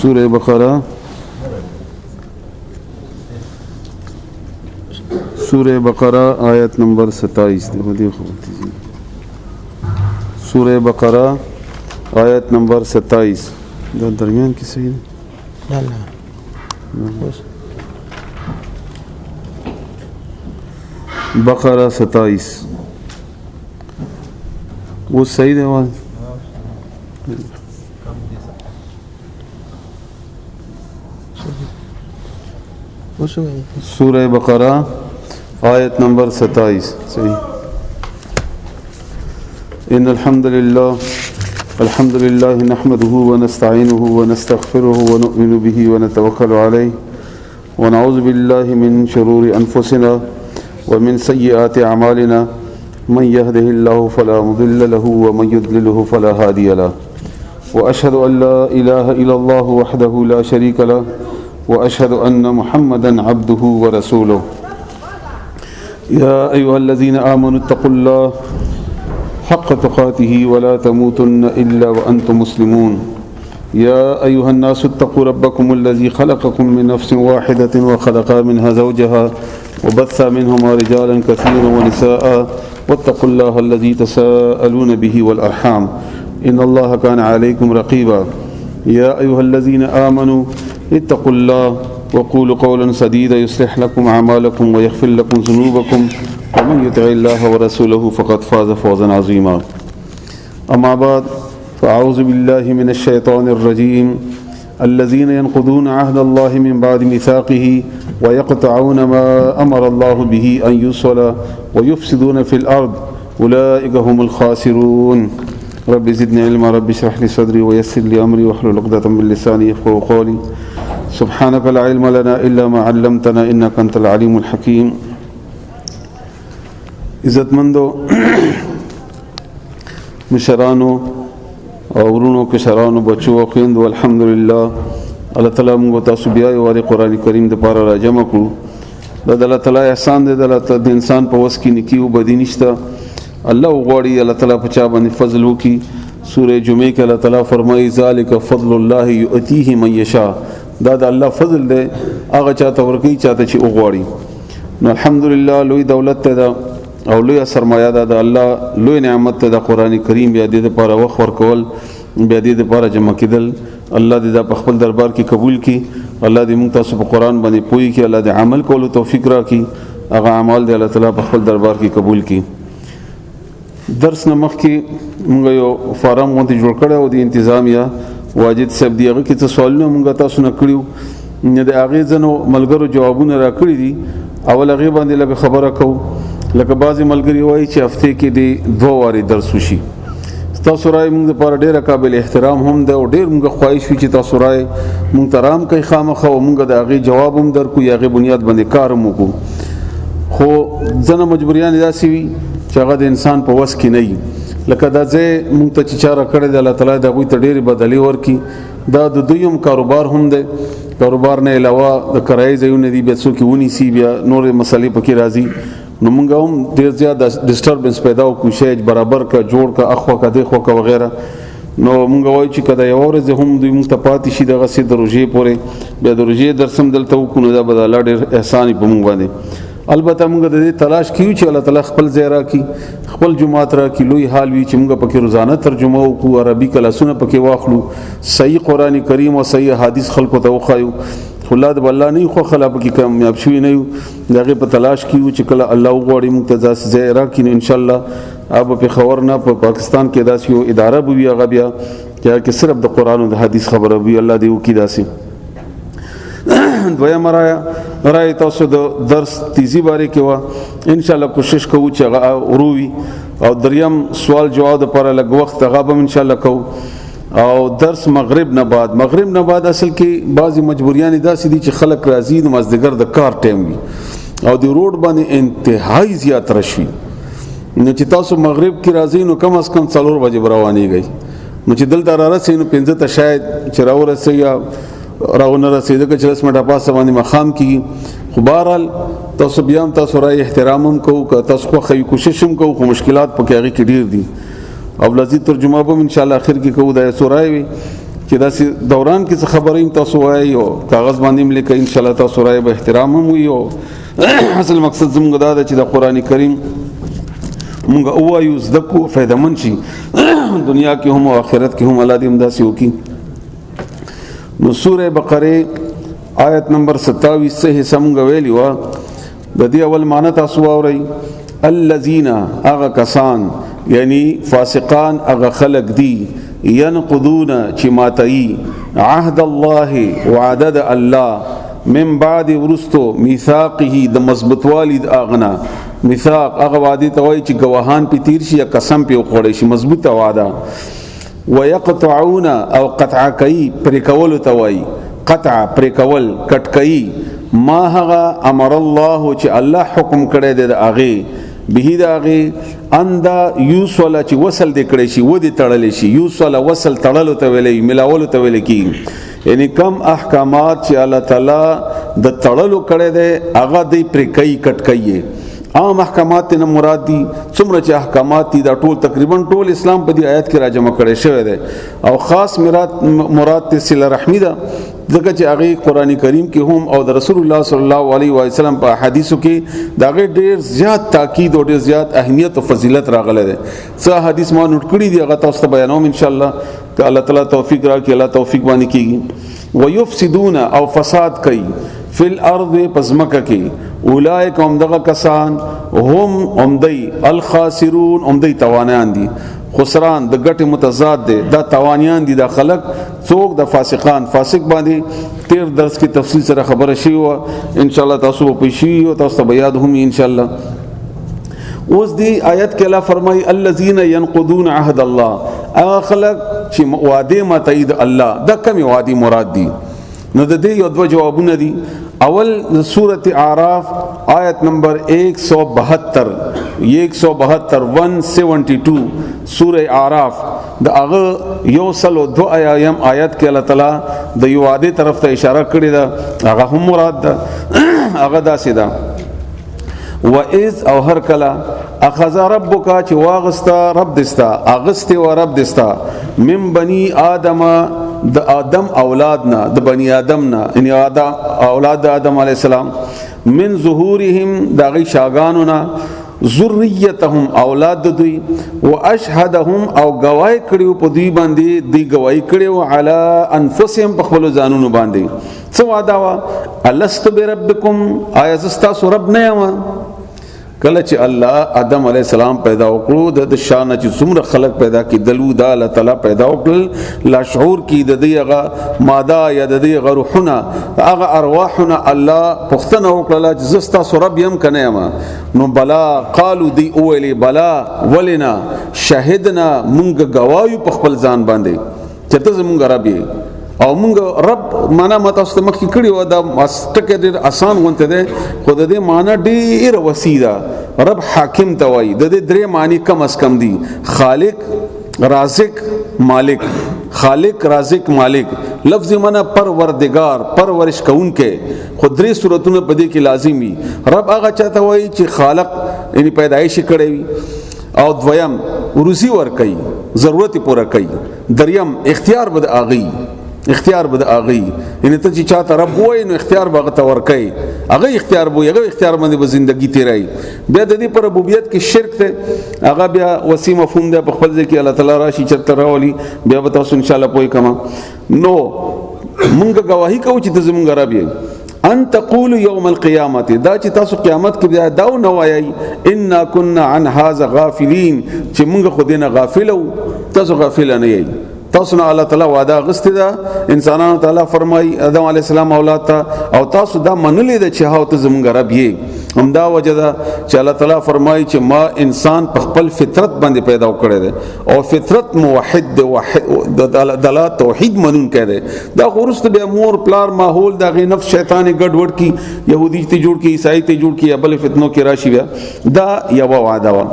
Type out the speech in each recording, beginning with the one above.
سورہ بقرہ سورہ بقرہ آیت نمبر 27. سورہ بقرہ آیت نمبر 27. درمیان کی صحیح ہے؟ بقرہ 27 وہ صحیح ہے آواز؟ سورہ بقرہ آیت نمبر 27 صحیح. ان الحمد للہ نحمده ونستعینه ونستغفره ونؤمن به ونتوکل علیہ ونعوذ باللہ من شرور انفسنا ومن سیئات اعمالنا من يهده الله فلا مضل له ومن يضلله فلا هادي له واشهد ان لا اله الا الله وحده لا شريك له واشهد ان محمدا عبده ورسوله يا ايها الذين امنوا اتقوا الله حق تقاته ولا تموتن الا وانتم مسلمون يا ايها الناس اتقوا ربكم الذي خلقكم من نفس واحدة وخلق منها زوجها وبث منهما رجالا كثيرا ونساء واتقوا الله الذي تساءلون به والأرحام إن الله كان عليكم رقيبا يا أيها الذين آمنوا اتقوا الله وقولوا قولا سديدا يصلح لكم أعمالكم ويغفر لكم ذنوبكم ومن يطع الله ورسوله فقد فاز فوزا عظيما أما بعد فأعوذ بالله من الشيطان الرجيم الذين ينقضون عهد الله من بعد ميثاقه ويقطعون ما أمر الله به أن يوصل ويفسدون في الأرض أولئك هم الخاسرون رب زدني علما رب اشرح لي صدري ويسر لي أمري واحلل عقدة من لساني يفقهوا قولي سبحانك لا علم لنا إلا ما علمتنا إنك أنت العليم الحكيم. عزت مندو مشرانو اورونو کشرانو بچو خويندو الحمدلله الله تعالی موږ تاسو بیا یو واری قران کریم د پاره را جمع کړو. د الله تعالی احسان دی د انسان په وس کې نکی او بدی نشته. الله غواړي الله تعالی په چا باندې فضل وکي. سوره جمعه کې الله تعالی فرمایي ذالک فضل الله یؤتیه من یشاء. دا د الله فضل دی هغه چاته ورکی چاته چې وغواړي. نو الحمدلله لوی دولت ته او لوی سرمایه ده د الله لوی نعمت ته د قران کریم بیا د لپاره وخت ورکول بیا د لپاره جمع کېدل. الله دې په خپل دربار کې قبول کړي. الله دې موږ تاسو په قران باندې پوي کړي. الله دې عمل کولو توفیق راکړي. هغه اعمال دې الله تعالی په خپل دربار کې قبول کړي. درس نه مخکې موږ یو فارم غونډه جوړ کړو او د انتظامیه واجد صاحب دی هغه کې څه سوالونه موږ تاسو نه کړیو نه د هغه ځنو ملګرو جوابونه راکړي دي. اول هغه باندې لږ خبره کوو. لکه بعضی ملګری وایي چې هفته کې دی 2 واری درس وشي. تاسو راي موږ لپاره ډیره قابل احترام هم ده او ډیر موږ خواهش وي چې تاسو راي موږ ترام کوي خامخه او موږ د هغه جواب هم درکو یا هغه بنیاد باندې کار هم وکړو. خو ځنه مجبوریان داسې وي چې هغه د انسان په وس کې نه وي. لکه دا ځای موږ ته چې چاره کړی دی الله تعالی د هغوی ته ډېرې بدلې ورکړي. دا د دوی هم کاروبار هم دی. کاروبار نه علاوه د کرایې ځایونه دي بیا څوک ونیسي بیا نورې مسلې پکې راځي. نو موږ هم ډېر زیات ډسټربنس پیدا وکړو شی برابر کا جوړ کا اخوا کا دخوا کا وغیره. نو موږ وایو چې کله یو ورځ هم دوی موږ ته پاتې شي دغه سي د روژې پورې بیا د روژې درسم دلته وکړو نو دا به د الله ډېر احسان په موږ باندې. البته موږ د دې تلاش کیو چې الله تعالی خپل ځای راکړي خپل جماعت راکړي لوی حال وي چې موږ پکې روزانه ترجمه وکړو عربي کلاسونه پکې واخلو صحیح قرآن کریم او صحیح حدیث خلکو ته وښایو. خلاد بالله نه خو خلا پکې کامیاب شوی نه یو دغه په تلاش کیو چې کله الله وغواړي موږ ته ځای ځای راکړي ان شاء الله اب په خبر نه په پاکستان کې داسې یو اداره به وي هغه بیا چې صرف د قرآن او د حدیث خبره وي. الله دې وکړي داسې. دویم رای تاسو د درس تیزی باره کې وا ان شاء الله کوشش کوو چې هغه وروي او دریم سوال جواب لپاره لږ وخت هغه ان شاء الله کوو. او درس مغرب نه بعد اصل کې بعضی مجبوریان داسې دي چې خلک راځي د مازدیګر د کار ټایم وي او د روډ باندې انتهایی زیات رشوي. نو چې تاسو مغرب کې راځي نو کم از کم 4 بجې روانېږئ. نو چې دلته رارسئ نو 5 ته شاید چې راورسئ یا راونه رسېده که 40 منټه پاسه باندې مخام کېږي. خو بهرحال تاسو بیا هم تاسو رای احترام هم کوو که تاسو خوښوي کوشش هم کوو خو مشکلات پکې هغې کې ډېر دي. او لذي ترجمه به ان شاء الله اخر کې کوو د سورای وي چې دا دوران کې خبرې تاسو وایي او کاغذ باندې ملي کوي ان شاء الله تاسو سورای به احترام هم وي او اصل مقصد زموږ دا چې د قران کریم مونږ اوایو زدکو فائدمن شي دنیا کې هم او آخرت کې هم الله دې امداسي وکي. نو سوره بقره آیت نمبر 27 سے سمغه ویلی وا د دې اول معنی تاسو اورئ الذين اغه کسان یعنی فاسقان اغه خلق دی ينقضون چې ماتئی عهد الله وعدد الله من بعد ورستو میثاقه د مضبوطوالی د اغنا میثاق اغه وعده توي چې گواهان په تیر شي یا قسم په خوړی شي مضبوطه وعده ويقطعون او قطع کوي پر کول توي قطع پر کول کټ کوي ما هغه امر الله چې الله حکم کړی دی د اغه به دا اغه اندا یوصل چې وصل دې کړی شي و دې تړل شي یوصل وصل تړلو ته ویلې ملاولو ته ویل کی یعنی کم احکامات چې الله تعالی د تړلو کړی دی هغه دې پر کوي کټ کوي عام احکامات نه مراد دي څومره چې احکامات دي دا ټول تقریبا ټول اسلام په دې آیت کې راجمع کړي شوی دی او خاص مراد ته صله رحمی ده ځکه چې هغه قران کریم کې هم او د رسول الله صلی الله علیه و سلم په حدیثو کې دا ډېر زیات تاکید او ډېر زیات اهمیت او فضیلت راغله ده څه حدیث ما نوٹ کړی دی هغه تاسو ته بیانوم ان شاء الله ته الله تعالی توفیق راکړي الله توفیق باندې کیږي ويفسدون او فساد کوي فی الارض پزمکه کې اولئک هم دغه کسان هم امدی الخاسرون امدی توانیان دي خسران د ګټه متضاد دي دا توانیان دي د خلق څوک د فاسقان فاسق باندې تیر درس کی تفصیل سره خبره شي او ان شاء الله تاسو په شي او تاسو ته یاد هم ان شاء الله. اوس دی آیت کې الله فرمای الذين ينقضون عهد الله خلق چې وعده ما تایید الله دا کوم وعده مراد دي نو د دې یو دوه جوابونه دي. اول سورۃ اعراف آیت نمبر 172 172 سورہ اعراف د هغه یو سلو دو آیام آیت کې الله تعالی د یو وعده طرف ته اشاره کړی دا هغه هم مراد ده هغه دا سیدا واذ او هر کلا اخذ ربک چې واغستا رب دستا اغسته و رب دستا من بنی آدم د آدم اولادنا د بنی آدم نا ان آدم اولاد آدم علیہ السلام من ظهورهم داغی شاگانونا ذریتهم اولاد دوی واشهدهم او گواہی کړیو په دوی باندې دی گواہی کړیو علی انفسهم په خپل ځانونو باندې څه وعده وا الست بربکم آیا زستا رب نه یم کله چې الله آدم علی السلام پیدا وکړو د شان چې څومره خلق پیدا کیدلو دا الله تعالی پیدا وکړل لا شعور کی د دېغه ماده یا د دېغه روحونه هغه ارواحونه الله پختنه وکړه چې زستا رب يم کنه یم نو بلا قالو دی اولی بلا ولنا شهدنا مونږ گوايو په خپل ځان باندې چې ته زمونږ رب یې او مونږ رب معنا مت است مخ کې کړي و دا مستکه ډیر آسان غونته ده خو د دې معنا ډیر وسیده رب حاکم توای د دې درې معنی کم اس کم دي خالق رازق مالک خالق رازق مالک لفظ معنا پروردگار پرورش کونکه خودري صورتونه په دې کې لازمي رب هغه چاته وای چې خالق یعنی پیدایش کړي وي او دویم روزي ور کوي ضرورت پوره کوي دریم اختیار بد اغي اختیار بد اغي یعنی ته چې چاته رب وای نو اختیار به غته ور کوي هغه اختیار بو هغه اختیار باندې به ژوندۍ تیرای بیا د دې پر ربوبیت کې شرک ته هغه بیا وسی مفهوم ده په خپل ځکه الله تعالی راشي چرته راولي بیا به تاسو ان شاء الله پوي کما نو مونږ گواہی کوو چې ته زمونږ رب یې ان تقول يوم القيامه دا چې تاسو قیامت کې بیا دا نو وایي ان كنا عن هذا غافلين چې مونږ خو دینه غافل او تاسو غافل نه یې تاسو نه الله تعالی وعده غسته ده انسانانو تعالی فرمای آدم علی السلام اولاد ته او تاسو دا منلې ده چې هاو ته زمونږ رب یې همدا وجه ده چې الله تعالی فرمای چې ما انسان په خپل فطرت باندې پیدا کړی ده او فطرت موحد ده د توحید منون کړي دا ورسته به مور پلار ماحول دا غي نفس شیطان ګډوډ کی يهودي ته جوړ کی عیسائی ته جوړ کی بل فتنو کې راشي بیا دا یو وعده و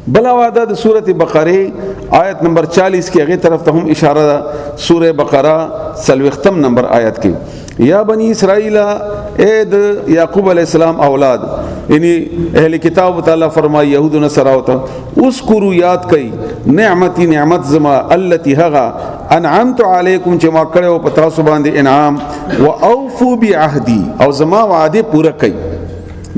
بلا وعده د سورۃ بقره آیت نمبر 40 کې هغه طرف ته هم اشاره ده سورۃ بقره سلوختم نمبر آیت کې یا بنی اسرائیل اے د یعقوب علی السلام اولاد یعنی اهل کتاب تعالی فرمای یهود و نصارا ته اذکروا یاد کئ نعمتي نعمت زما التي هغا انعمت علیکم چې ما کړو په تاسو باندې انعام واوفوا بعهدي او زما وعده پوره کئ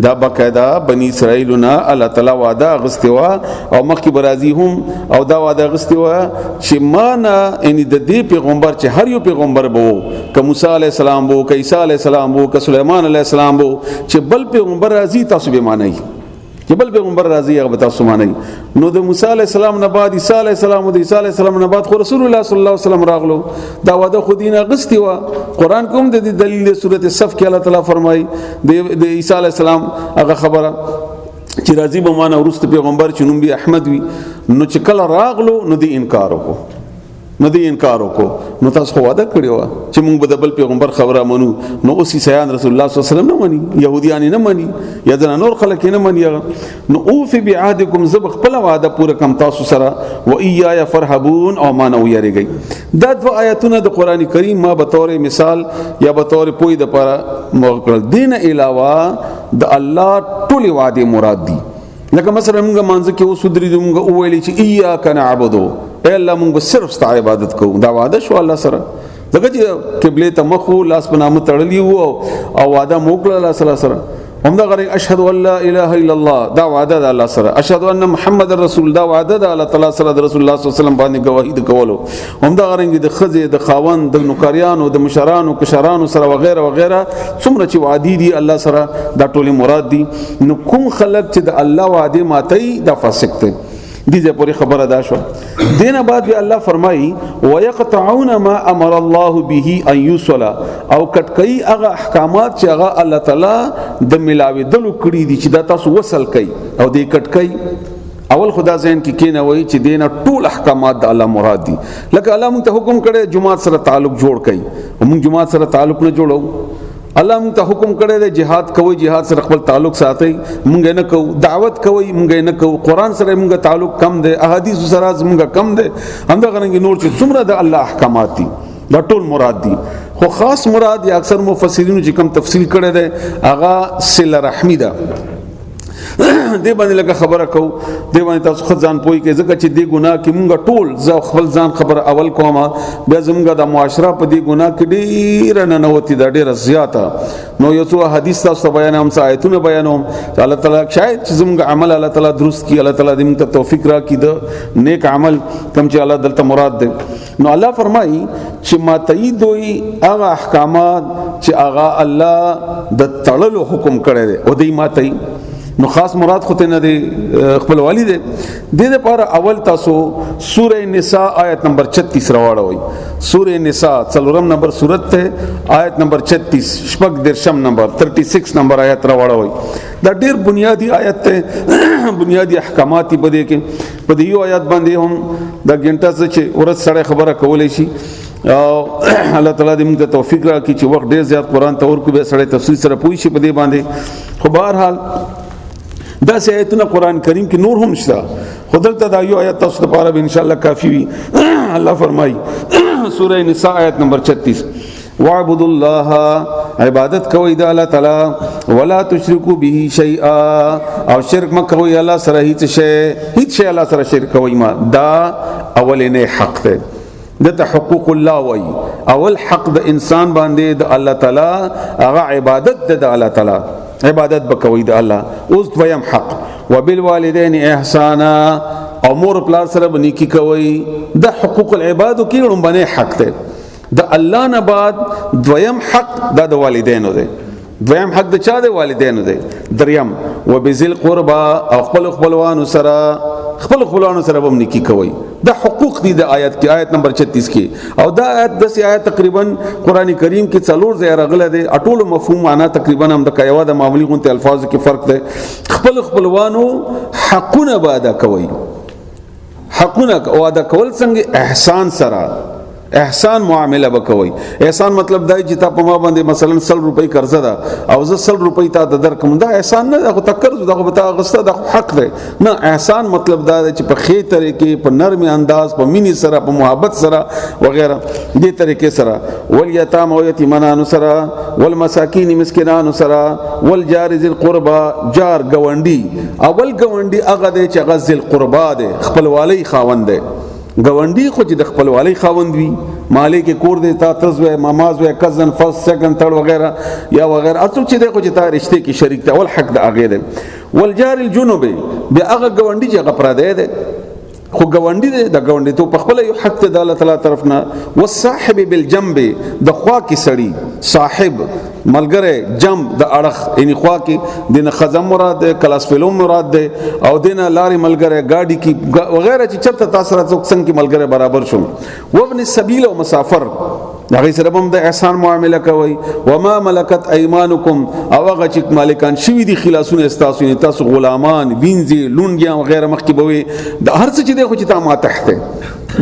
دا باقاعده بنی اسرائیلنا الله تعالی وعده غستوا او مخکې برازي هم او دا وعده غستوا چې معنا ان د دې پیغمبر چې هر یو پیغمبر بو ک موسی علی السلام بو ک عیسی علی السلام بو ک سليمان علی السلام بو چې بل پیغمبر راځي تاسو به معنی چې بل پیغمبر راځي هغه تاسو معنی نو د موسی علی السلام نه بعد عیسی علی السلام او د عیسی علی السلام نه بعد خو رسول الله صلی الله علیه وسلم راغلو دا وعده خو دینه غستی و قران کوم د دلیل سورته صف کې الله تعالی فرمایي د عیسی علی السلام هغه خبره چې راځي به معنا ورست پیغمبر چې نوم به احمد وي نو چې کله راغلو نو دی انکار وکړو نو تاسو خو وعده کړی و چې موږ به د بل پیغمبر خبره منو نو اوس عیسایان رسول الله صلی الله علیه وسلم نه مني يهوديان نه مني یا د نور خلک نه مني نو اوفي بعهدکم زب خپل وعده پوره کم تاسو سره و ايایا فرحبون او ما نو یریږي دا دو آیاتونه د قران کریم ما به تور مثال یا به تور پوی د پر موکل دین علاوه د الله ټول وعده مراد دي لکه مثلا موږ مانځ کې اوس درې موږ ویلې چې اياک نعبدو اے الله موږ صرف ستا عبادت کوو دا وعده شو الله سره دغه چې قبله ته مخو لاس په نامه تړلی وو او وعده موکړه الله صلی الله سره هم دا غره اشهد ان لا اله الا الله دا وعده د الله سره اشهد ان محمد رسول دا وعده د الله تعالی سره د رسول الله صلی الله علیه وسلم باندې گواهی د کولو هم دا غره د خزه د خاوند د نوکریانو د مشرانو کشرانو سره وغیرہ وغیرہ څومره چې وعده دي الله سره دا ټول مراد دي نو کوم خلق چې د الله وعده ماتي دا فاسق دي دې پوری خبره دا شو دینه بعد به الله فرمایي ويقطعون ما امر الله به ان يصل او کټکئی هغه احکامات چې هغه الله تعالی د ملاوي دلو کړی دي چې دا تاسو وصل کړي او دې کټکئی اول خدا ذهن کې کینه وای چې دینه ټول احکامات د الله مراد دي لکه الله موږ ته حکم کړی جماعت سره تعلق جوړ کړي موږ جماعت سره تعلق نه جوړو الله موږ ته حکم کړی دی جهاد کوي جهاد سره خپل تعلق ساتي موږ نه کوو دعوت کوي موږ نه کوو قران سره موږ تعلق کم دی احادیث سره موږ کم دی همدا غنګ نور چې څومره د الله احکامات دي دا ټول مراد دي خو خاص مراد یا اکثر مفسرین چې کم تفصیل کړی دی هغه صله رحمی ده دې باندې لکه خبره کو دې باندې تاسو خدان پوي کې ځکه چې دې ګناه کې مونږ ټول ځ خپل ځان خبر اول کومه بیا زمونږ د معاشره په دې ګناه کې ډیر نه نوتی دا ډیر زیاته نو یو څو حدیث تاسو بیانوم آیتونه بیانوم الله تعالی شاید چې زمونږ عمل الله تعالی درست کی الله تعالی دې موږ ته توفیق راکړي د نیک عمل کم چې الله دلته مراد ده نو الله فرمایي چې ما تایید وي هغه احکامات چې هغه الله د تړلو حکم کړی دی او دې ما تایید نو خاص مراد خو ته نه دی خپل والد دې لپاره اول تاسو سوره نساء آیت نمبر 36 راوړوي سوره نساء څلورم نمبر سورت ته آیت نمبر 36 شپږ درشم نمبر 36 نمبر آیت راوړوي دا ډیر بنیادی آیت ته بنیادی احکامات په دې کې په دې یو آیت باندې هم د ګنټه چې ورځ سره خبره کولای شي او الله تعالی دې موږ ته توفیق راکړي چې وخت ډیر زیات قران ته ورکو به سره تفصیل سره پوي شي په دې باندې خو بهر حال دا آیتونه قران کریم کې نور هم شته خدلته دا یو آیت تاسو لپاره به ان شاء الله کافی وي الله فرمایي سوره نساء آیت نمبر 36 واعبدوا الله عبادت کوي د الله تعالی ولا تشركوا به شيئا او شرک مکوئ الله سره هیڅ شی الله سره شرک کوي ما دا اولنې حق ده دته حقوق الله وای اول حق د انسان باندې د الله تعالی هغه عبادت د الله تعالی عبادت بکوي د الله اوس دویم حق وبالوالدین احسانا او مور پلار سره بنیکی کوي د حقوق العباد کې لومبنه حق ده د الله نه بعد دویم حق د والدینو ده دویم حق د چا د والدینو ده دریم وبذل قربا او خپل خپلوانو سره هم نیکی کوي دا حقوق دي د آیت کې آیت نمبر 36 کې او دا آیت د آیت تقریبا قران کریم کې څلور ځای راغله دي اټول مفهوم معنا تقریبا هم د کایوا د معمولی غونته الفاظ کې فرق ده خپلوانو حقونه ادا کوي حقونه ادا کول څنګه احسان سره احسان معامله وکوي. احسان مطلب دا چې تا په ما باندې مثلا 100 روپۍ قرضه ده او زه 100 روپۍ تا د درکم، دا احسان نه ده، خو تکرز دا خو بتا غسته دا حق ده نه. احسان مطلب دا چې په خې طریقې، په نرم انداز، په مینې سره، په محبت سره وغیرہ دې طریقې سره. والیتام او یتیمانو سره، والمساکین مسکینانو سره، والجار ذی القربى جار گاونډي. اول گاونډي هغه دی چې هغه ذی القربى دی، خپلوالی خاوند دی. گاونډي خو چې د خپلوالی خاوند وي، مالک کور دی، تا تزوی ماماز وی کزن فرست سیکنڈ تھرڈ وغیرہ یا وغیرہ اڅوک چې دی خو چې تا رشته کې شریک دی، اول حق د هغه دی. والجار الجنوب بیا هغه گاونډي چې هغه پردی دی خو گاونډي دی، د گاونډي ته په خپل یو حق ته د الله تعالی طرف نه. والصاحب بالجنب د خوا کې سړی، صاحب ملګری، جنب د اړخ یعنی خوا کې دینه خزم مراد ده، کلاس فلم مراد ده، او دینه لاري ملګری گاډي کې وغیرہ چې چرته تاسو سره څنګه کې ملګری برابر شو. وابن السبيل او مسافر هغه سره هم د احسان معامله کوي. وما ملکت ایمانکم او هغه چې مالکان شوی دي خلاصونه استاسو، تاسو غلامان وینځي لونګیا وغیرہ مخکې بوي د هر څه چې دی خو چې تا ما تحته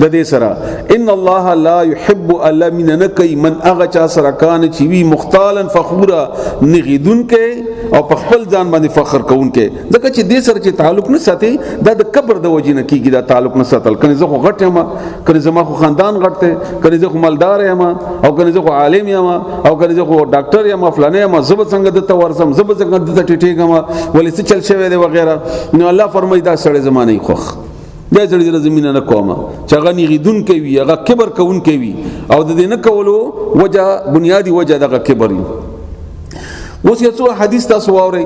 د دې سره. ان الله لا يحب الا من نکي من اغه چا سره کان چې وی مختالا فخورا نغیدون کې او په خپل ځان باندې فخر کوون کې، ځکه چې دې سره چې تعلق نه ساتي دا د کبر د وجې نه کیږي، دا تعلق نه ساتل. کنه زه خو غټ یم، کنه زما خو خاندان غټ دی، کنه زه خو مالدار یم، او کنه زه خو عالم یم، او کنه زه خو ډاکټر یم فلانه یم، زب څنګه د تورسم، زب څنګه د ټیټېګم ولې څه چل شوی دی وغیرہ. نو الله فرمایي دا سړی زمانه خوخ دا زړه زمينه نه کومه چې هغه نیغیدون کوي، هغه کبر کوون کوي، او د دې نه کولو وجه بنیادی وجه دغه کبر. اوس یو حدیث تاسو واورئ.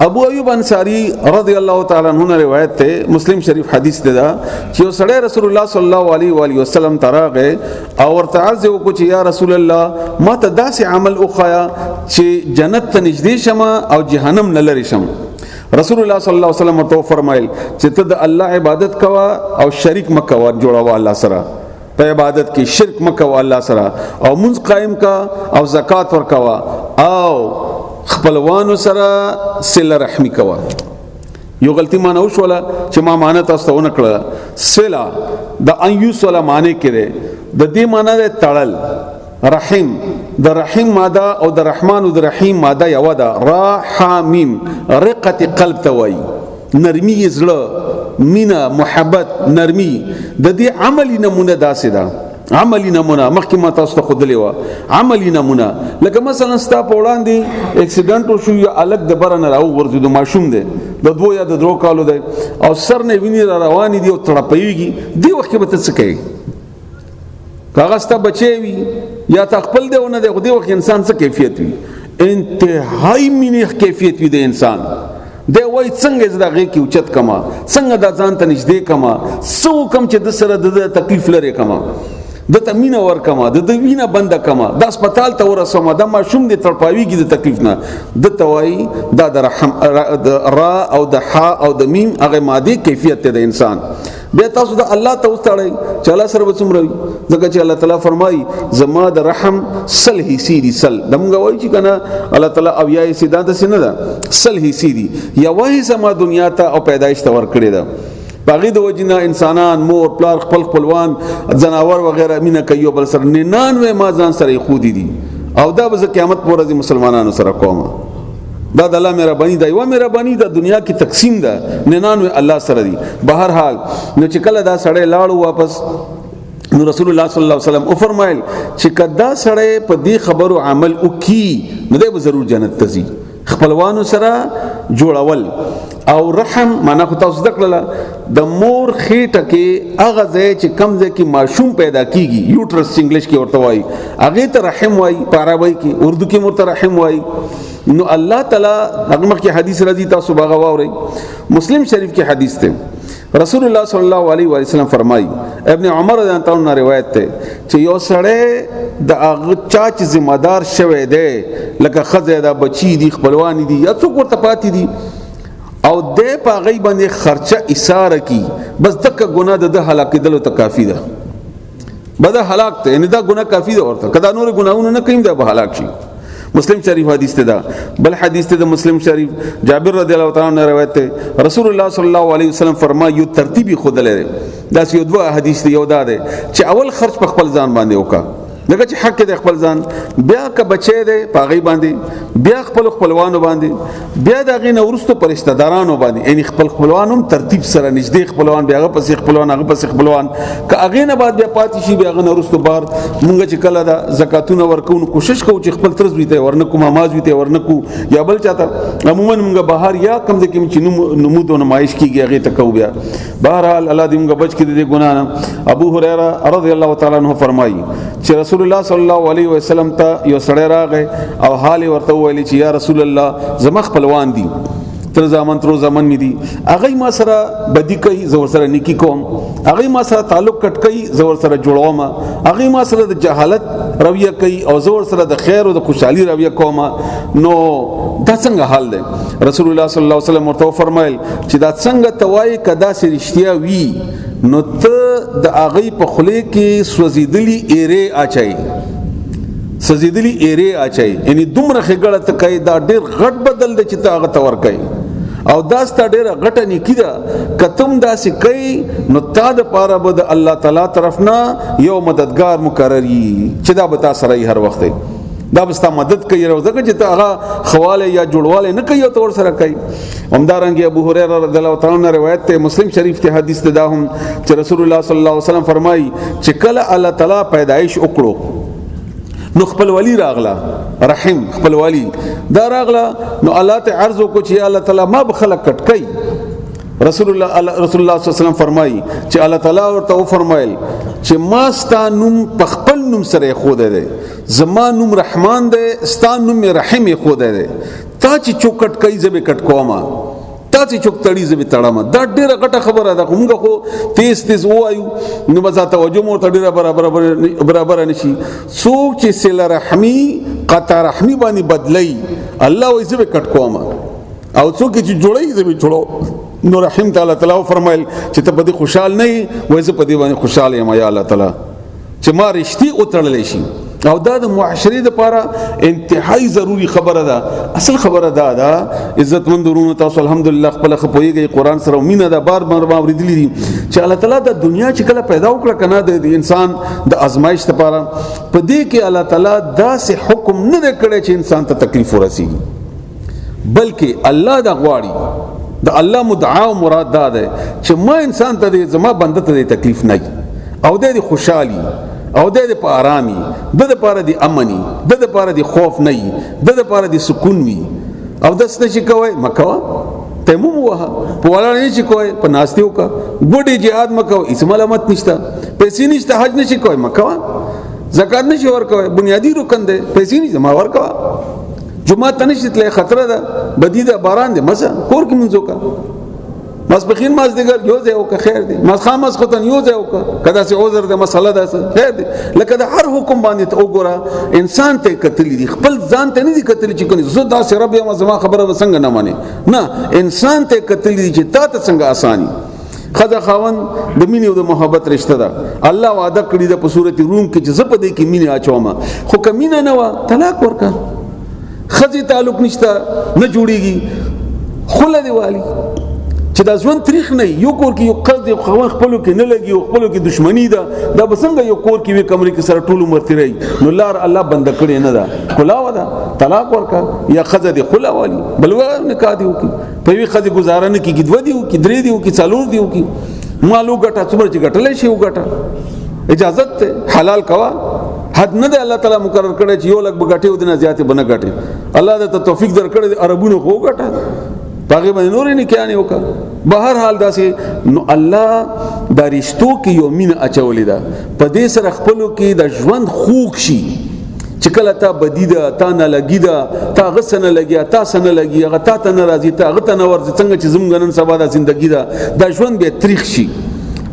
ابو ایوب انصاری رضی الله تعالی عنہ روایت ته مسلم شریف حدیث ده چې یو سړی رسول الله صلی الله علیه و آله وسلم تراغه او ورته عرض وکړي چې یا رسول الله ما ته داسې عمل وخایا چې جنت ته نږدې شم او جهنم نه لري شم. رسول الله صلی الله علیه وسلم ورته فرمایل چې ته د الله عبادت کوا او شریک مکوا جوړوا الله سره، په عبادت کې شرک مکوا الله سره، او منځ قائم کا او زکات ورکوا او خپلوانو سره صله رحمی کوا. یو غلطی معنی وشوله چې ما معنی تاسو ته ونکړه. صله د ایوس ولا معنی کړي د دې معنی د تړل. رحم د رحیم ماده او د رحمان او د رحیم ماده یو ده، را ح میم، رقت قلب توای، نرمی زړه، مینا محبت، نرمی. د دې عملی نمونه داسې ده، عملی نمونه مخکې ما تاسو ته خودلې و. عملی نمونه لکه مثلا ستا په وړاندې اکسیډنټ وشو یا الګ د بره نه راو ورځو، د ماشوم دی د 2 یا د 3 کالو دی او سر نه ویني را روانې دي او تړپېږي، دی وخت کې به ته څه کوي؟ کاغذ ته بچي وي یا تخپل دی ونه دی، خو دی وخت انسان څه کیفیت وي؟ انتهایی مینه کیفیت وي د انسان. دی وای څنګه زدا غي کې اوچت کما، څنګه د ځان ته نږدې کما، سو کم چې د سره د تکلیف لري کما، د تمینه ور کما، د وینه بنده کما، د هسپتال ته ورسوم، د ماشوم دی تړپاویږي د تکلیف نه. د توای دا د رحم د را او د ح او د میم هغه ماده کیفیت ته د انسان. بیا تاسو د الله ته وستړی چې الله سره وڅومروي، ځکه چې الله تعالی فرمایي زما د رحم سل حصې دي. سل دمغه وایي چې کنه الله تعالی او یا سیدا د سینه ده، سل حصې دي یا وایي زما دنیا ته او پیدایش ته ور کړی ده. باغی د وجنا انسانان، مور پلار، خپلوان، جناور وغیرہ مینا کوي بل سره 99 ما ځان سره خو دي او دا به قیامت پر ورځ مسلمانانو سره کومه. دا د الله مهرباني ده، یو مهرباني د دنیا کې تقسیم ده، 99 الله سره دي. بهر حال نو چې کله دا سړی لاړو واپس، نو رسول الله صلی الله علیه وسلم او فرمایل چې کدا سړی په دې خبرو عمل وکي نو دی به ضرور جنت ته ځي. خپلوانو سره جوړول او رحم معنا خو تاسو دکړه د مور خېټه کې هغه ځای چې کم ځای کې ماشوم پیدا کیږي، یوټرس انګلیش کې ورته وایي، هغه ته رحم وایي، په عربی کې اردو کې مرته رحم وایي. نو الله تعالی هغه مخکې حدیث راځي تاسو باغ واورئ. مسلم شریف کې حدیث ته رسول الله صلی الله علیه و سلم فرمایي، ابن عمر رضی الله عنه روایت ته چې یو سړی د هغه چا چې ذمہ دار شوی دی، لکه خزه دا بچی دي، خپلوان دي یا څوک ورته پاتې دي، او د پاغي باندې خرچه ایثار کی، بس دغه ګناه د هلاک کېدل ته کافی ده. بده هلاک ته نه دا ګناه کافی ده ورته، کدا نور ګناونه نه کوي دا به هلاک شي. مسلم شریف حدیث ته دا بل حدیث ته د مسلم شریف جابر رضی الله تعالی عنہ روایت ته رسول الله صلی الله علیه وسلم فرمایي یو ترتیبی خود لري دا یو دوه حدیث دی یو دا دی چې اول خرج په خپل ځان باندې وکا دغه چې حق د خپل ځان بیا که بچی دی پاغي باندې بیا خپل خپلوانو باندې بیا د غین ورستو پرشتہ دارانو باندې یعنی خپل خپلوانم ترتیب سره نږدې خپلوان بیا پسې خپلوان هغه پسې خپلوان که هغه نه بعد بیا پاتې شي بیا غن ورستو بار مونږ چې کله دا زکاتونه ورکو کوشش کوو چې خپل ترز ویته ورنکو ماماز ویته ورنکو یا بل چاته عموما مونږ بهر یا کم ځکه چې نمود او نمایش کیږي هغه تکو بیا بهرحال الله دې مونږ بچ کړي دې ګنا نه ابو هريره رضی الله تعالی عنہ فرمایي چې رسول الله صلی الله علیه وسلم ته یو سړی راغی او حال ورته ویلی چې یا رسول الله زما خپلوان دي تر زمان تر زمان می دي هغه ما سره بدی کوي زور سره نیکی کوم هغه ما سره تعلق کټ کوي زور سره جوړوم هغه ما سره د جهالت رویه کوي او زور سره د خیر او د خوشحالي رویه کوم نو دا څنګه حال دی رسول الله صلی الله علیه وسلم ورته فرمایل چې دا څنګه توای کدا سي رښتیا وی نو ته د هغه په خله کې سوزیدلی ایره اچای سوزیدلی ایره اچای یعنی دومره خګړه ته کوي دا ډیر غټ بدل دی چې تا هغه تور کوي او دا ست ډیره غټه نیکی ده کتم داسې کوي نو تا د پاره به د الله تعالی طرفنا یو مددگار مقرری چې دا به تا سره هر وخت دا بستا مدد کوي او ځکه چې ته هغه خواله یا جوړواله نه کوي او تور سره کوي همدارنګه ابو هريره رضی الله تعالی عنہ روایت ته مسلم شریف ته حدیث ده هم چې رسول الله صلی الله علیه وسلم فرمایي چې کله الله تعالی پیدایش وکړو نو خپل ولی راغلا رحم خپل ولی دا راغلا نو الله ته عرض وکړي چې الله تعالی ما به خلق کټ کوي رسول الله صلی الله علیه وسلم فرمایي چې الله تعالی ورته فرمایل چې ما ستا نوم په خپل نوم سره خو ده زما نوم رحمان ده ستا نوم رحیم خو ده تا چې چوکټ کوي زبې کټ کوما تا چې چوک تړي زبې تړم دا ډیره غټه خبره ده موږ خو تیز وایو نو بزا توجه مو ته ډیره برابر نشي څوک چې سل رحمی قطع رحمی باندې بدلی الله وې زبې کټ کوما او څوک چې جوړي زبې جوړو نو رحیم تعالی تعالی فرمایل چې ته په دې خوشحال نه وې زه په دې باندې خوشاله یم یا الله تعالی چې ما رښتې اوتړلې شي او دا د معاشري لپاره انتهایی ضروری خبره ده اصل خبره ده عزت مندورونو تاسو الحمدلله خپل خپويږي قران سره مینه ده بار اوریدلې دي چې الله تعالی د دنیا چې کله پیدا وکړه کنه د انسان د ازمایش لپاره په دې کې الله تعالی داسې حکم نه کړی چې انسان ته تکلیف ورسیږي بلکې الله دا غواړي د الله مدعا او مراد دا ده چې ما انسان ته زما بنده ته تکلیف نه او د خوشحالي او د په آرامي د لپاره د امني د لپاره د خوف نه د لپاره د سکون وي او د څه شي کوي مکوا تیمم وها په ولا نه شي کوي په ناستیو کا ګوډي jihad مکو هیڅ ملامت نشته پیسې نشته حج نشي کوي مکوا زکات نشي ور کوي بنیادی رکن ده پیسې نشي ما ور کوا جمعه تنشتله خطر ده بدیده باران ده مزه کور کې منځو کا مسبخین مازدیګر یو ځای او که خیر دی مسخامس ختن یو ځای او که کدا سي عذر ده مسله ده خیر دی لکه د هر حکم باندې ته وګوره انسان ته کتلی دي خپل ځان ته نه دي کتلی چې کني زه دا سي رب یم زما خبره وسنګ نه مانی نه انسان ته کتلی دي چې تا ته څنګه اساني خدا خاون د مینې او د محبت رشتہ ده الله وعده کړی ده په سورته روم کې چې زپ دې کې مینه اچوما خو کمینه نه وا طلاق ورکا خزي تعلق نشته نه جوړيږي خله دی والی چې دا ځوان تاریخ نه یو کور کې یو قرض یو خوان خپلو کې نه لګي او خپلو کې دښمنی ده دا بسنګ یو کور کې وی کمرې کې سره ټول عمر تیری نو لار الله بند کړي نه ده خلاو ده طلاق ورکا یا خزه دی خلا والی بل و نکاح دی وکي په وی خزه گزاره نه کیږي دو دی وکي درې دی وکي څلور دی وکي مالو ګټه څومره چې ګټلې شي وګټه اجازه ته حلال کوا حد نه ده الله تعالی مقرر کړی چې یو لګ بغټي او دنه زیاتې بنه ګټي الله د توفیق درکړي عربونو خو ګټه باغې باندې نور نه کیانه وکا بهر حال داسې نو الله د رښتو کې یو مين اچولې ده په دې سره خپلو کې د ژوند خوږ شي چې کله تا بدیده تا نه لګی ده تا غسنه لګیا تا سن لګی هغه تا ته ناراضي تا هغه ته نور څنګه چې زمونږ نن سبا د ژوندۍ ده د ژوند به تاریخ شي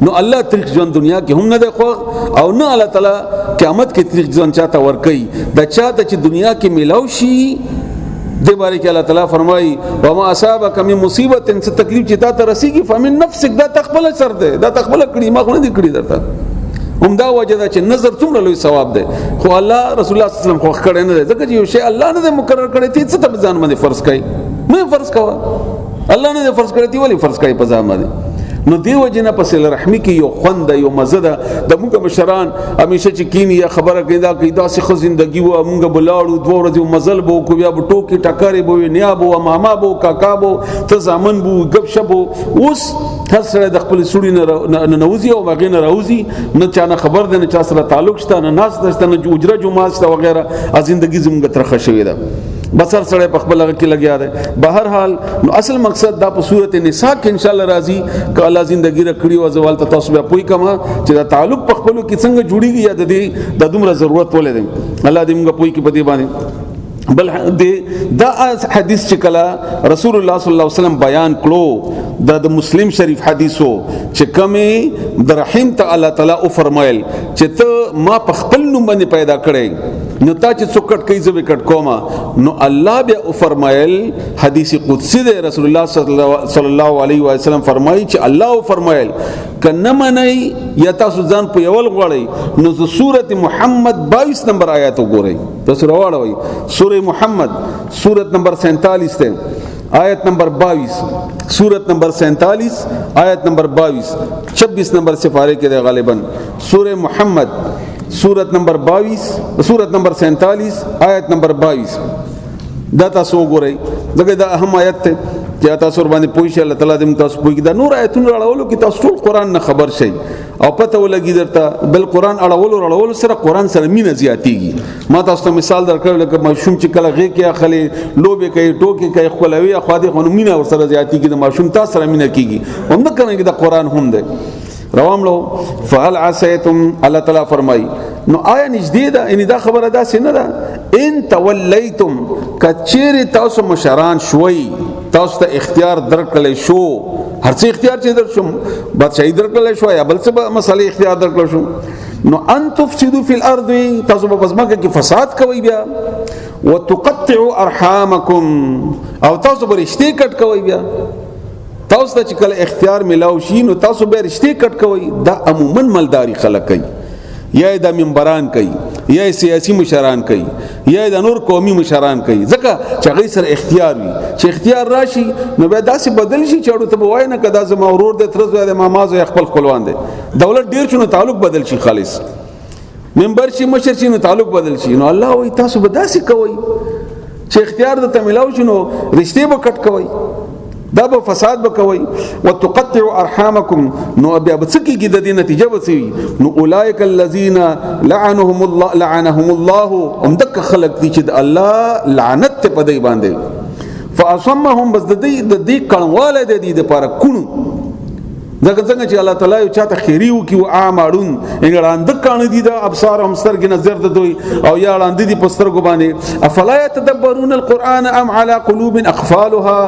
نو الله تاریخ ژوند دنیا کې هم نه ده خو او نه الله تعالی قیامت کې تاریخ ژوند چاته ور کوي د چاته چې دنیا کې ملاو شي دې باره کې الله تعالی فرمایي وما اصابك من مصیبت ان تکلیف چې تا ته رسیږي فمن نفسك دا تخبل سر ده دا تخبل کړي ما خو نه دي کړي درته همدا وجه ده چې نظر څومره لوی ثواب دی خو الله رسول الله صلی الله علیه وسلم خو کړی نه دی ځکه چې یو شی الله نه دی مقرر کړی تی څه ته ځان باندې فرض کړي مې فرض کوه الله نه دی فرض کړی تی ولی فرض کړي په ځان باندې نو دیو جنا په صله رحمی کې یو خوند یو مزه ده د موږ مشران همیشه چې کینی یا خبره کیدا کې داسې خو ژوندۍ وو موږ بلاړو دوه ورځې مزل بو کو بیا ټوکی ټکرې بو نیا بو ماما بو کاکا بو ته زامن بو غب شبو اوس هر سره د خپل سړی نه نوځي او ماغې نه راوځي نه چانه خبر ده نه چا سره تعلق شته نه ناس دشته نه اجره جمعه شته وغیرہ ا ژوندۍ زموږ ترخه شوې ده بسر سره په خپل هغه کې لګیا ده بهر حال نو اصل مقصد دا په صورت نساء کې ان شاء الله راځي ک الله زندگی رکړي او زوال ته تاسو به پوي کما چې دا تعلق په خپل کې څنګه جوړیږي یا د دې د دومره ضرورت ولې ده الله دې موږ پوي کې په دې باندې بل دا حدیث چې کلا رسول الله صلی الله علیه وسلم بیان کړو د مسلم شریف حدیثو چې کمه د رحیم ته الله تعالی او فرمایل چې ته ما په خپل نوم باندې پیدا کړې نو تا چې څوکټ کوي زوی کټ کوما نو الله بیا او فرمایل حدیث قدسی ده رسول الله صلی الله علیه و سلم فرمایي چې الله او فرمایل کنه منای یا تاسو ځان په یول غوړی نو د سوره محمد 22 نمبر آیات وګورئ تاسو راوړئ سوره محمد سورت نمبر 47 ته آیت نمبر 22 سورت نمبر 47 آیت نمبر 22 26 نمبر سفارے کې ده غالبا سوره محمد سورت نمبر 22 سورت نمبر 47 آیت نمبر 22 دا تاسو وګورئ دغه دا اهم آیت ته چې تاسو ور باندې پوښښ الله تعالی دې تاسو پوښښ دا نور آیتونه راولو کې تاسو ټول قران نه خبر شئ او پته ولګی درته بل قران اړولو سره قران سره مینه زیاتیږي ما تاسو ته مثال درکړل لکه ماشوم چې کله غې کې اخلي لوبه کوي ټوکی کوي خپلوي اخوا دې خو مینه ور سره زیاتیږي د ماشوم تاسو سره مینه کیږي هم نه کوي دا قران هم ده روام لو فهل عسیتم الله تعالی فرمای نو آیا نږدې ده ان دا خبره ده سینه ده ان تولیتم کچیر تاسو مشران شوي تاسو ته اختیار درکړل شو هر څه اختیار چې در شم بادشاہي درکړل شو یا بل څه مسالې اختیار درکړل شو نو ان تفسدوا فی الارض تاسو په بزمکه کې فساد کوي بیا وتقطعوا ارحامکم او تاسو برشتي کټ کوي بیا تاسو ته چې کله اختیار ملاو شي نو تاسو به رشتي کټ کوي دا عموما مالداري خلک کوي یا د منبران کوي یا سیاسي مشران کوي یا د نور قومي مشران کوي ځکه چې غي سره اختیار وي چې اختیار راشي نو به داسې بدل شي چې اړو ته وای نه کدا زما اورور د ترزو د مامازو خپل خپلوان دي دولت ډیر شنو تعلق بدل شي خالص منبر شي مشر شي نو تعلق بدل شي نو الله وي تاسو به داسې کوي چې اختیار د تملاو شنو رشتي به کټ کوي دا به فساد وکوي وتقطع ارحامکم نو بیا بڅکیږي د دې نتیجه وسی نو اولئک الذین لعنهم الله هم دک خلق دي چې الله لعنت په دای باندې فاصمهم بس د دې کڼواله د دې لپاره کونو څنګه چې الله تعالی یو چاته خیریو کی او عامړون انګړاند کانه دي د ابصار هم سترګې نظر د دوی او یا لاندې دي پسترګو باندې افلا يتدبرون القران ام على قلوب اقفالها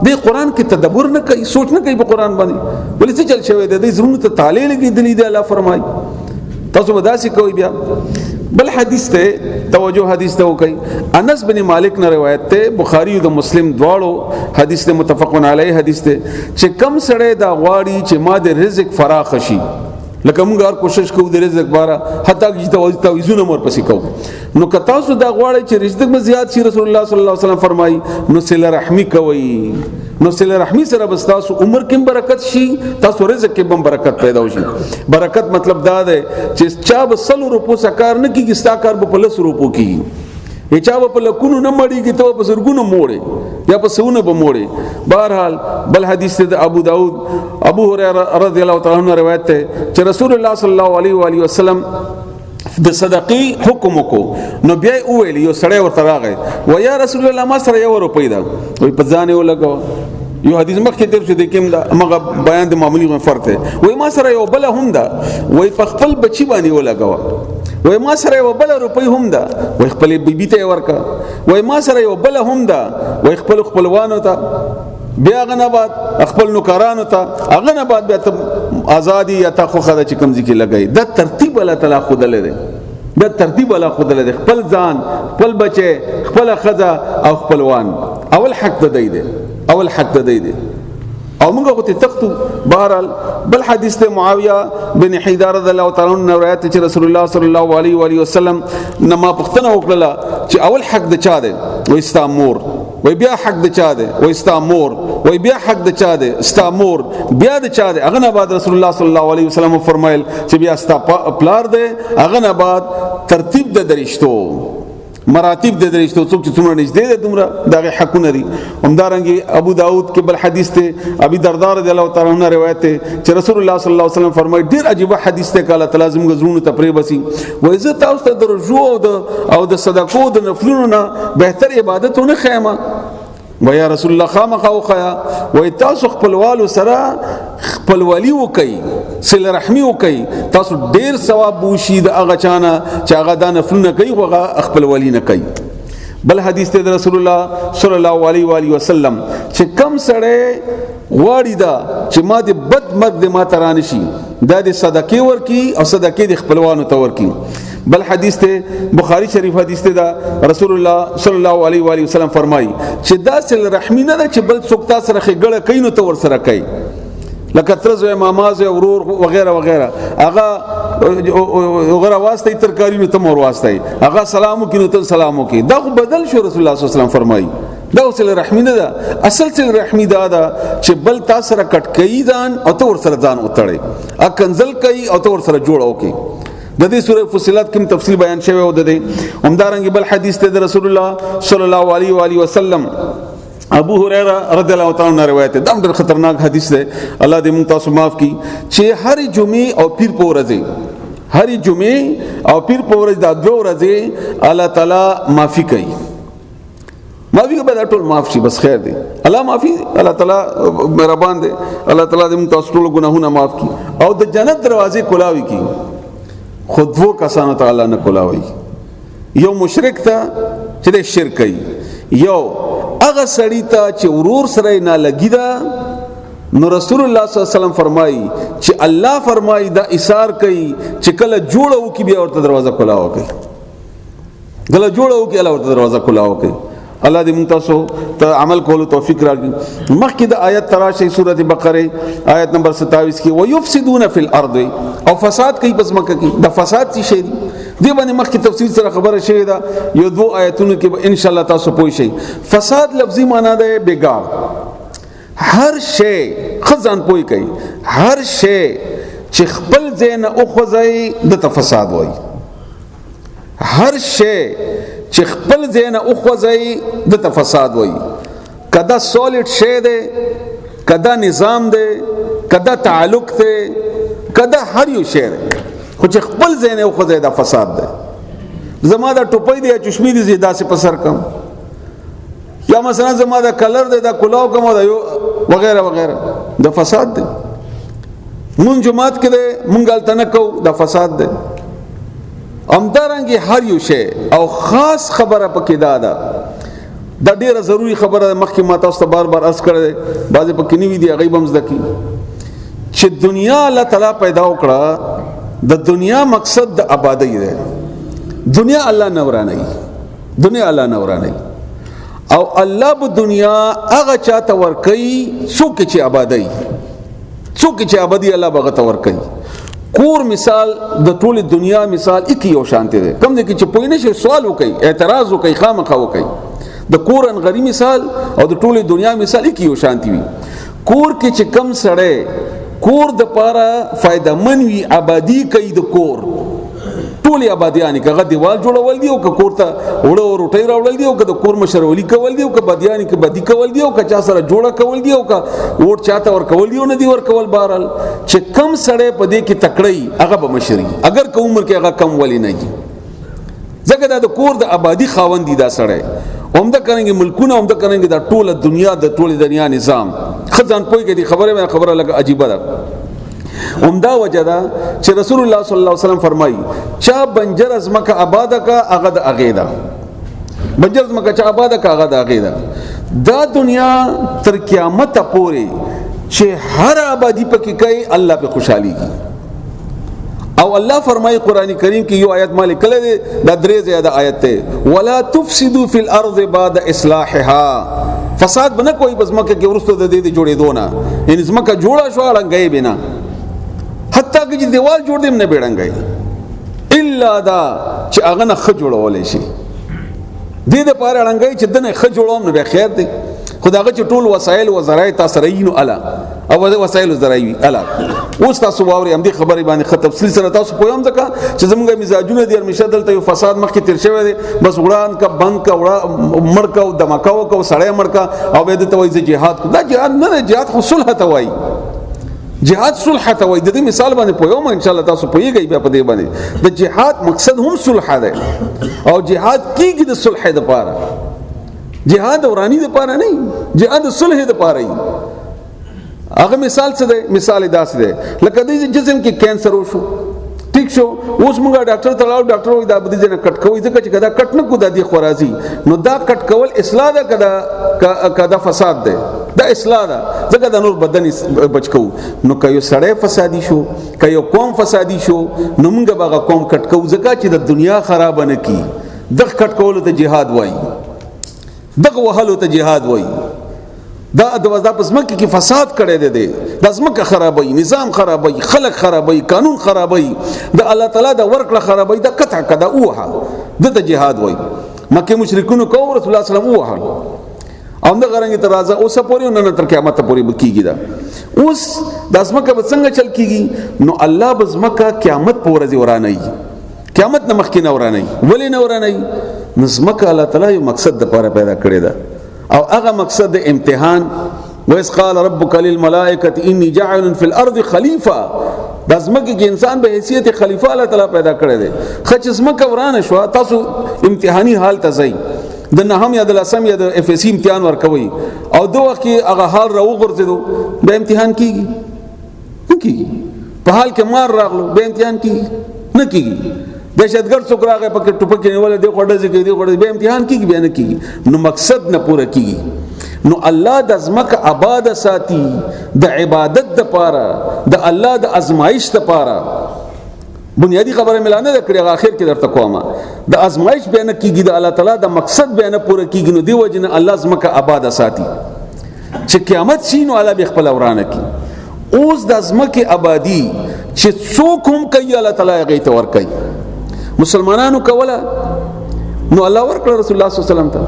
دې قران کې تدبر نه کوي سوچ نه کوي په قران باندې ولې څه چل شوی د دې زړونو ته تعالی لګي دلی دی الله فرمای تاسو به داسې کوي بیا بل حدیث ته توجه حدیث ته وکي انس بن مالک نے روایت ته بخاری او مسلم دواړو حدیث ته متفقون علیه حدیث ته چې کم سړی دا غواړي چې ما د رزق فراخ شي لکه موږ هر کوشش کوو د رزق بارا حتی چې توازن مور پسې کوو نو که تاسو دا غواړئ چې رزق مې زیات شي رسول الله صلی الله علیه وسلم فرمایي نو صله رحمی کوئ نو صله رحمی سره بس تاسو عمر کې برکت شي تاسو رزق کې هم برکت پیدا وشي برکت مطلب دا دی چې چا به 100 روپو سکار نه کیږي ستا کار به 100 روپو کیږي هیڅ په لکونو نه مړیږي ته په زرګونو موړي یا په سونه به موړي بهرحال بل حدیث ته ابو داود ابو هريره رضی الله تعالی عنہ روایت ته چې رسول الله صلی الله علیه و آله وسلم د صدقې حکم کو نو بیا ویل یو سړی ورته راغی و یا رسول الله ما سره یو روپۍ ده وای په ځان یو لګاو یو حدیث مخکې تر شو د کوم دا مغه بیان د معمولی فرق ده وای ما سره یو بل هم ده وای په خپل بچی باندې ولګاو وای ما سره یو بل روپۍ هم ده وای خپل بیبي ته ورکا وای ما سره یو بل هم ده وای خپل خپلوانو ته بیا غنه بعد خپل نوکرانو ته هغه نه بعد بیا ته ازادي یا تا خو خدای چې کمزې کې لګای دا ترتیب الله تعالی خود لري دا ترتیب الله خود لري خپل ځان خپل بچي خپل خزه او خپلوان اول حق د دی اول حق د دی او موږ خو ته تختو. بهرحال بل حدیث ته معاویه بن حیدار رضی الله تعالی عنہ روایت چې رسول الله صلی الله علیه و علیه وسلم نما پختنه وکړه چې اول حق د چا دی؟ و استامور. وای بیا حق د چا دی؟ و استامور. وای بیا حق د چا دی؟ استامور. بیا د چا دی؟ هغه نه بعد رسول الله صلی الله علیه وسلم فرمایل چې بیا استا پلار دی. هغه نه بعد ترتیب د درشتو مراتب د درشتو څوک چې څومره نږدې دي دومره دغه حقونه دي. همدارنګه ابو داود کې بل حدیث ته ابي دردار رضی الله تعالی عنہ روایت ته چې رسول الله صلی الله علیه وسلم فرمایي ډیر عجیب حدیث ته کاله تلازم غزرونو ته پرې بسي و عزت تاسو ته د رجوع او د صدقو د نفلونو نه بهتر عبادتونه خیمه و یا رسول الله خامخ او خیا و تاسو خپلوالو سره خپلوالي وکي صله رحمي وکي تاسو ډیر ثواب وشي د هغه چانه چې هغه د نفلونه کوي او هغه خپلوالي نه کوي. بل حدیث ته رسول الله صلی الله علیه و آله وسلم چې کم سړی غواړي دا چې ما دې بد مرګ دې ما ترانه شي دا دې صدقه ورکی او صدقه دې خپلوانو ته ورکی. بل حدیث ته بخاری شریف حدیث ته دا رسول الله صلی الله علیه و آله وسلم فرمایي چې دا صله رحمی نه ده چې بل څوک تاسو سره خېګړه کوي نو ته ور سره کوي لکه ترزو ماماز ورور وغیرہ وغیرہ هغه وغیرہ واسطه ترکاری نو ته مور واسطه هغه سلامو کې نو ته سلامو کې دا خو بدل شو. رسول الله صلی الله علیه وسلم فرمایي دا صله رحمی نه ده. اصل صله رحمی دا ده چې بل تاسو سره کټ کوي ځان او ته ور سره ځان وتړي ا کنزل کوي او ته ور سره جوړو کې. د دې سورې فصلات کوم تفصیل بیان شوی او د دې همدارنګه بل حدیث ته رسول الله صلی الله علیه و آله وسلم ابو هريره رضی الله تعالی عنہ روایت ده. دم ډېر خطرناک حدیث ده. الله دې موږ تاسو معاف کړي چې هر جمعه او پیر په ورځ هر جمعه او پیر په ورځ د دوه ورځې الله تعالی معافي کوي. معافي به دا ټول معاف شي بس خیر دی. الله معافي الله تعالی مهربان دی. الله تعالی دې موږ تاسو ټول ګناهونه معاف کړي او د جنت دروازې کلاوي کړي. خود وو کسانو ته الله نه کولاوي. یو مشرک ته چې شرک کوي یو هغه سړی ته چې ورور سره نه لګی دا نو رسول الله صلی الله علیه وسلم فرمایي چې الله فرمایي دا ایثار کوي چې کله جوړو کې بیا ورته دروازه کولاو کوي کله جوړو کې الله ورته دروازه کولاو کوي. الله دې موږ تاسو ته عمل کولو توفیق راکړي. مخکې د آیت تراشی سورۃ بقره آیت نمبر 27 کې ويفسدون فی الارض او فساد کوي پس مکه کې د فساد څه شی دی باندې مخکې تفصیل سره خبره شوی دا یو دو آیتونو کې ان شاء الله تاسو پوه شئ. فساد لفظي معنی ده بګار هر شی خزان پوي کوي هر شی چې خپل ځای نه اوخځي د فساد وایي. هر شی چې خپل ځای نه اوخځي د فساد وایي. کدا سولید شی ده کدا نظام ده کدا تعلق ده کدا هر یو شی ده خو چې خپل ځای نه اوخځي د فساد ده. زما دا ټوپۍ دی چشمې دي زیاده سه پسر کم یا مثلا زما دا کلر دی دا کلاو کوم دا یو وغیرہ وغیرہ د فساد ده. مون جماعت کې ده مونږ تل نه کو د فساد ده. امدارنګي هر یو شی او خاص خبره پکې ده دا ډیره ضروری خبره مخکې ما تاسو ته بار بار عرض کړې بعضې پکې نیوي دي هغه به مزده کی چې دنیا الله تعالی پیدا وکړه د دنیا مقصد د آبادی ده. دنیا الله نورانی دنیا الله نورانی او الله په دنیا هغه چاته ور کوي څوک چې آبادی څوک چې آبادی الله بغه ته ور کوي. کور مثال د ټول دنیا مثال یک یو شانته ده. کم دي چې پوی نشي سوال وکي اعتراض وکي خامخا وکي. د کور ان غری مثال او د ټول دنیا مثال یک یو شانتی وي. کور کې چې کم سړی کور د پاره فائدہ منوي آبادی کوي د کور ټول آبادیان کغه دیوال جوړول دی او کور ته وړو روټي راوړل دی او د کور مشرولي کول دی او ک بدیان ک بدی کول دی او ک چا سره جوړه کول دی او ک ووټ چاته ور کول دی او نه دی ور کول بهرال چې کم سړی په دې کې تکړی هغه به مشري اگر کوم عمر کې هغه کم ولی نه دی ځکه د کور د آبادی خاوند دی دا سړی عمده کرانګي ملکونه عمده کرانګي د ټوله دنیا د ټوله دنیا نظام خزان پوي کې دی خبره لګه عجیبه ده. عمده وجدا چې رسول الله صلی الله علیه وسلم فرمایي چا بنجر از مکه آباد کا هغه د اغیدا بنجر از مکه چا آباد کا هغه د اغیدا. دا دنیا تر قیامت پورې چې هر آبادی پکې کوي الله په خوشحالي کی او الله فرمایي قران کریم کې یو آیت مالک کله د درې زیاده آیت ته ولا تفسدوا فی الارض بعد اصلاحها فساد بنه کوئی بس مکه کې ورستو د دې جوړې دونه ان زمکه جوړه شو اړنګي بنا حتی چې دیوال جوړ دیم نه بیړنګي الا دا چې هغه نه خ جوړولې شي دې د پاره اړنګي چې دنه خ جوړوم نو به خیر دی خداغه چې ټول وسایل و ذرایع تاسو رینو الا او وسایل ذرایع الا اوس تاسو واوري هم دې خبرې باندې خط تفصیل سره تاسو پوهم ځکه چې زموږ مزاجونه دي همیشه دلته یو فساد مخکې تیر شوی دی بس وړان کا بند کا وړا مړ کا او دمکاو کا سړی مړ کا او به د توي جهاد دا جهاد نه جهاد خو صلح ته وایي جهاد صلح ته وایي د دې مثال باندې پوهم ان شاء الله تاسو پوهیږئ بیا په دې باندې د جهاد مقصد هم صلح ده او جهاد کیږي د صلح لپاره جهاد ورانی د پاره نه جهاد صلح د پاره هغه مثال څه دی مثال داس دی لکه د جسم کې کینسر وشو ٹھیک شو اوس موږ ډاکټر ته لاړو ډاکټر وایي دا بده جن کټ کوي ځکه چې کدا کټ نه کو د دې خورازي نو دا کټ کول اصلاح ده کدا فساد ده دا اصلاح ده ځکه د نور بدن بچ کو نو کيو سړی فسادي شو کيو قوم فسادي شو نو موږ به قوم کټ کو ځکه چې د دنیا خراب نه کی د کټ کول ته جهاد وایي دغه وهلو ته جهاد وایي دا د پس مکه کې فساد کړي دي د ازمکه خرابوي نظام خرابوي خلق خرابوي قانون خرابوي د الله تعالی د ورکړه خرابوي د قطع کده اوه د جهاد وایي مکه مشرکونو کو رسول الله صلی الله علیه وسلم او د غرنګ ترازه اوس پورې نن تر قیامت پورې بکیږي دا اوس د ازمکه به څنګه چل کیږي نو الله بزمکه قیامت پورې ورانه قیامت نه مخکې نه ورانه ولې نه ورانه نظمکه الله تعالی یو مقصد د لپاره پیدا کړی دا او هغه مقصد د امتحان وَإِذْ قَالَ رَبُّكَ لِلْمَلَائِكَةِ إِنِّي جَاعِلٌ فِي الْأَرْضِ خَلِيفَةً د ازمکه کې انسان به حیثیت خلیفہ الله تعالی پیدا کړی دی خچ ازمکه ورانه شو تاسو امتحاني حال ته ځئ د نهم یا د لسم یا د اف اس سی امتحان ورکوي او دوه وخت هغه حال راو غورځیدو به امتحان کیږي نه کیږي په حال کې مار راغلو به امتحان کیږي نه کیږي دهشتګرد څوک راغی پکې ټوپک نیول دی خوړځي کوي دی خوړځي به امتحان کیږي به نه کیږي نو مقصد نه پوره کیږي نو الله د ازمکه آباد ساتي د عبادت د پاره د الله د ازمایش د پاره بنیادی خبره ملانه کړي اخر کې درته کومه د ازمایش به نه کیږي د الله تعالی د مقصد به نه پوره کیږي نو دی وجنه الله ازمکه آباد ساتي چې قیامت شینو الله به خپل ورانه کی اوس د ازمکه آبادی چې څوک هم کوي الله تعالی غي ته ور کوي مسلمانانو کوله نو الله ورکړ رسول الله صلی الله علیه وسلم ته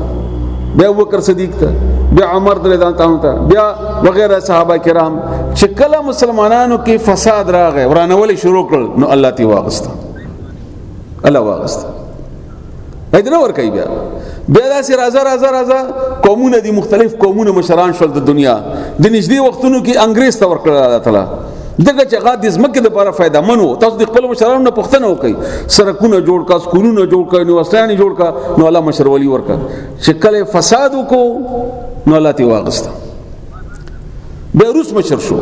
بیا ابوبکر صدیق ته بیا عمر رضی الله عنه ته بیا وغیرہ صحابه کرام چې کله مسلمانانو کې فساد راغی ورانول شروع کړ نو الله تی واغسته الله واغسته ایدنه ور کوي بیا داسې راځه قومونه دي مختلف قومونه مشران شول د دنیا د نږدې وختونو کې انګريز ته ورکړ الله تعالی دغه چې غاد د زمکه د لپاره فائدہ منو تاسو د خپل مشرانو نه پوښتنه وکړئ سرکونه جوړ کا سکولونه جوړ کا یونیورسيټي جوړ کا نو الله مشرولي ورکا چې کله فساد وکړو نو الله تی واغسته به روس مشر شو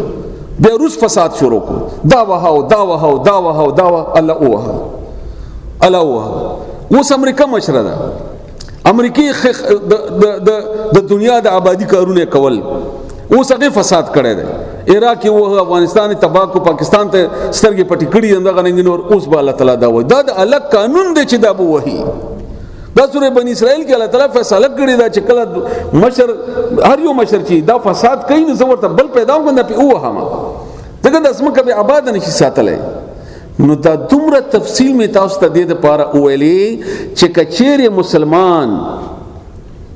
به روس فساد شروع کو دا وهاو الله اوس امریکا مشر ده امریکای د دنیا د آبادی کارونه کول اوس هغه فساد کړی دی عراق او افغانستان تباہ کو پاکستان ته سترګې پټې کړې اندغه غننګنور اوس به الله تعالی دا وای دا د الګ قانون دی چې دا به وਹੀ دا سورې بنی اسرائیل کې الله تعالی فیصله کړی دا چې کله مشر هر یو مشر چې دا فساد کوي نو زورته بل پیدا وګنده په اوه ما دغه د اسمه کبه آباد نشي ساتلې نو دا دومره تفصیل می تاسو ته د لپاره ویلې چې کچېره مسلمان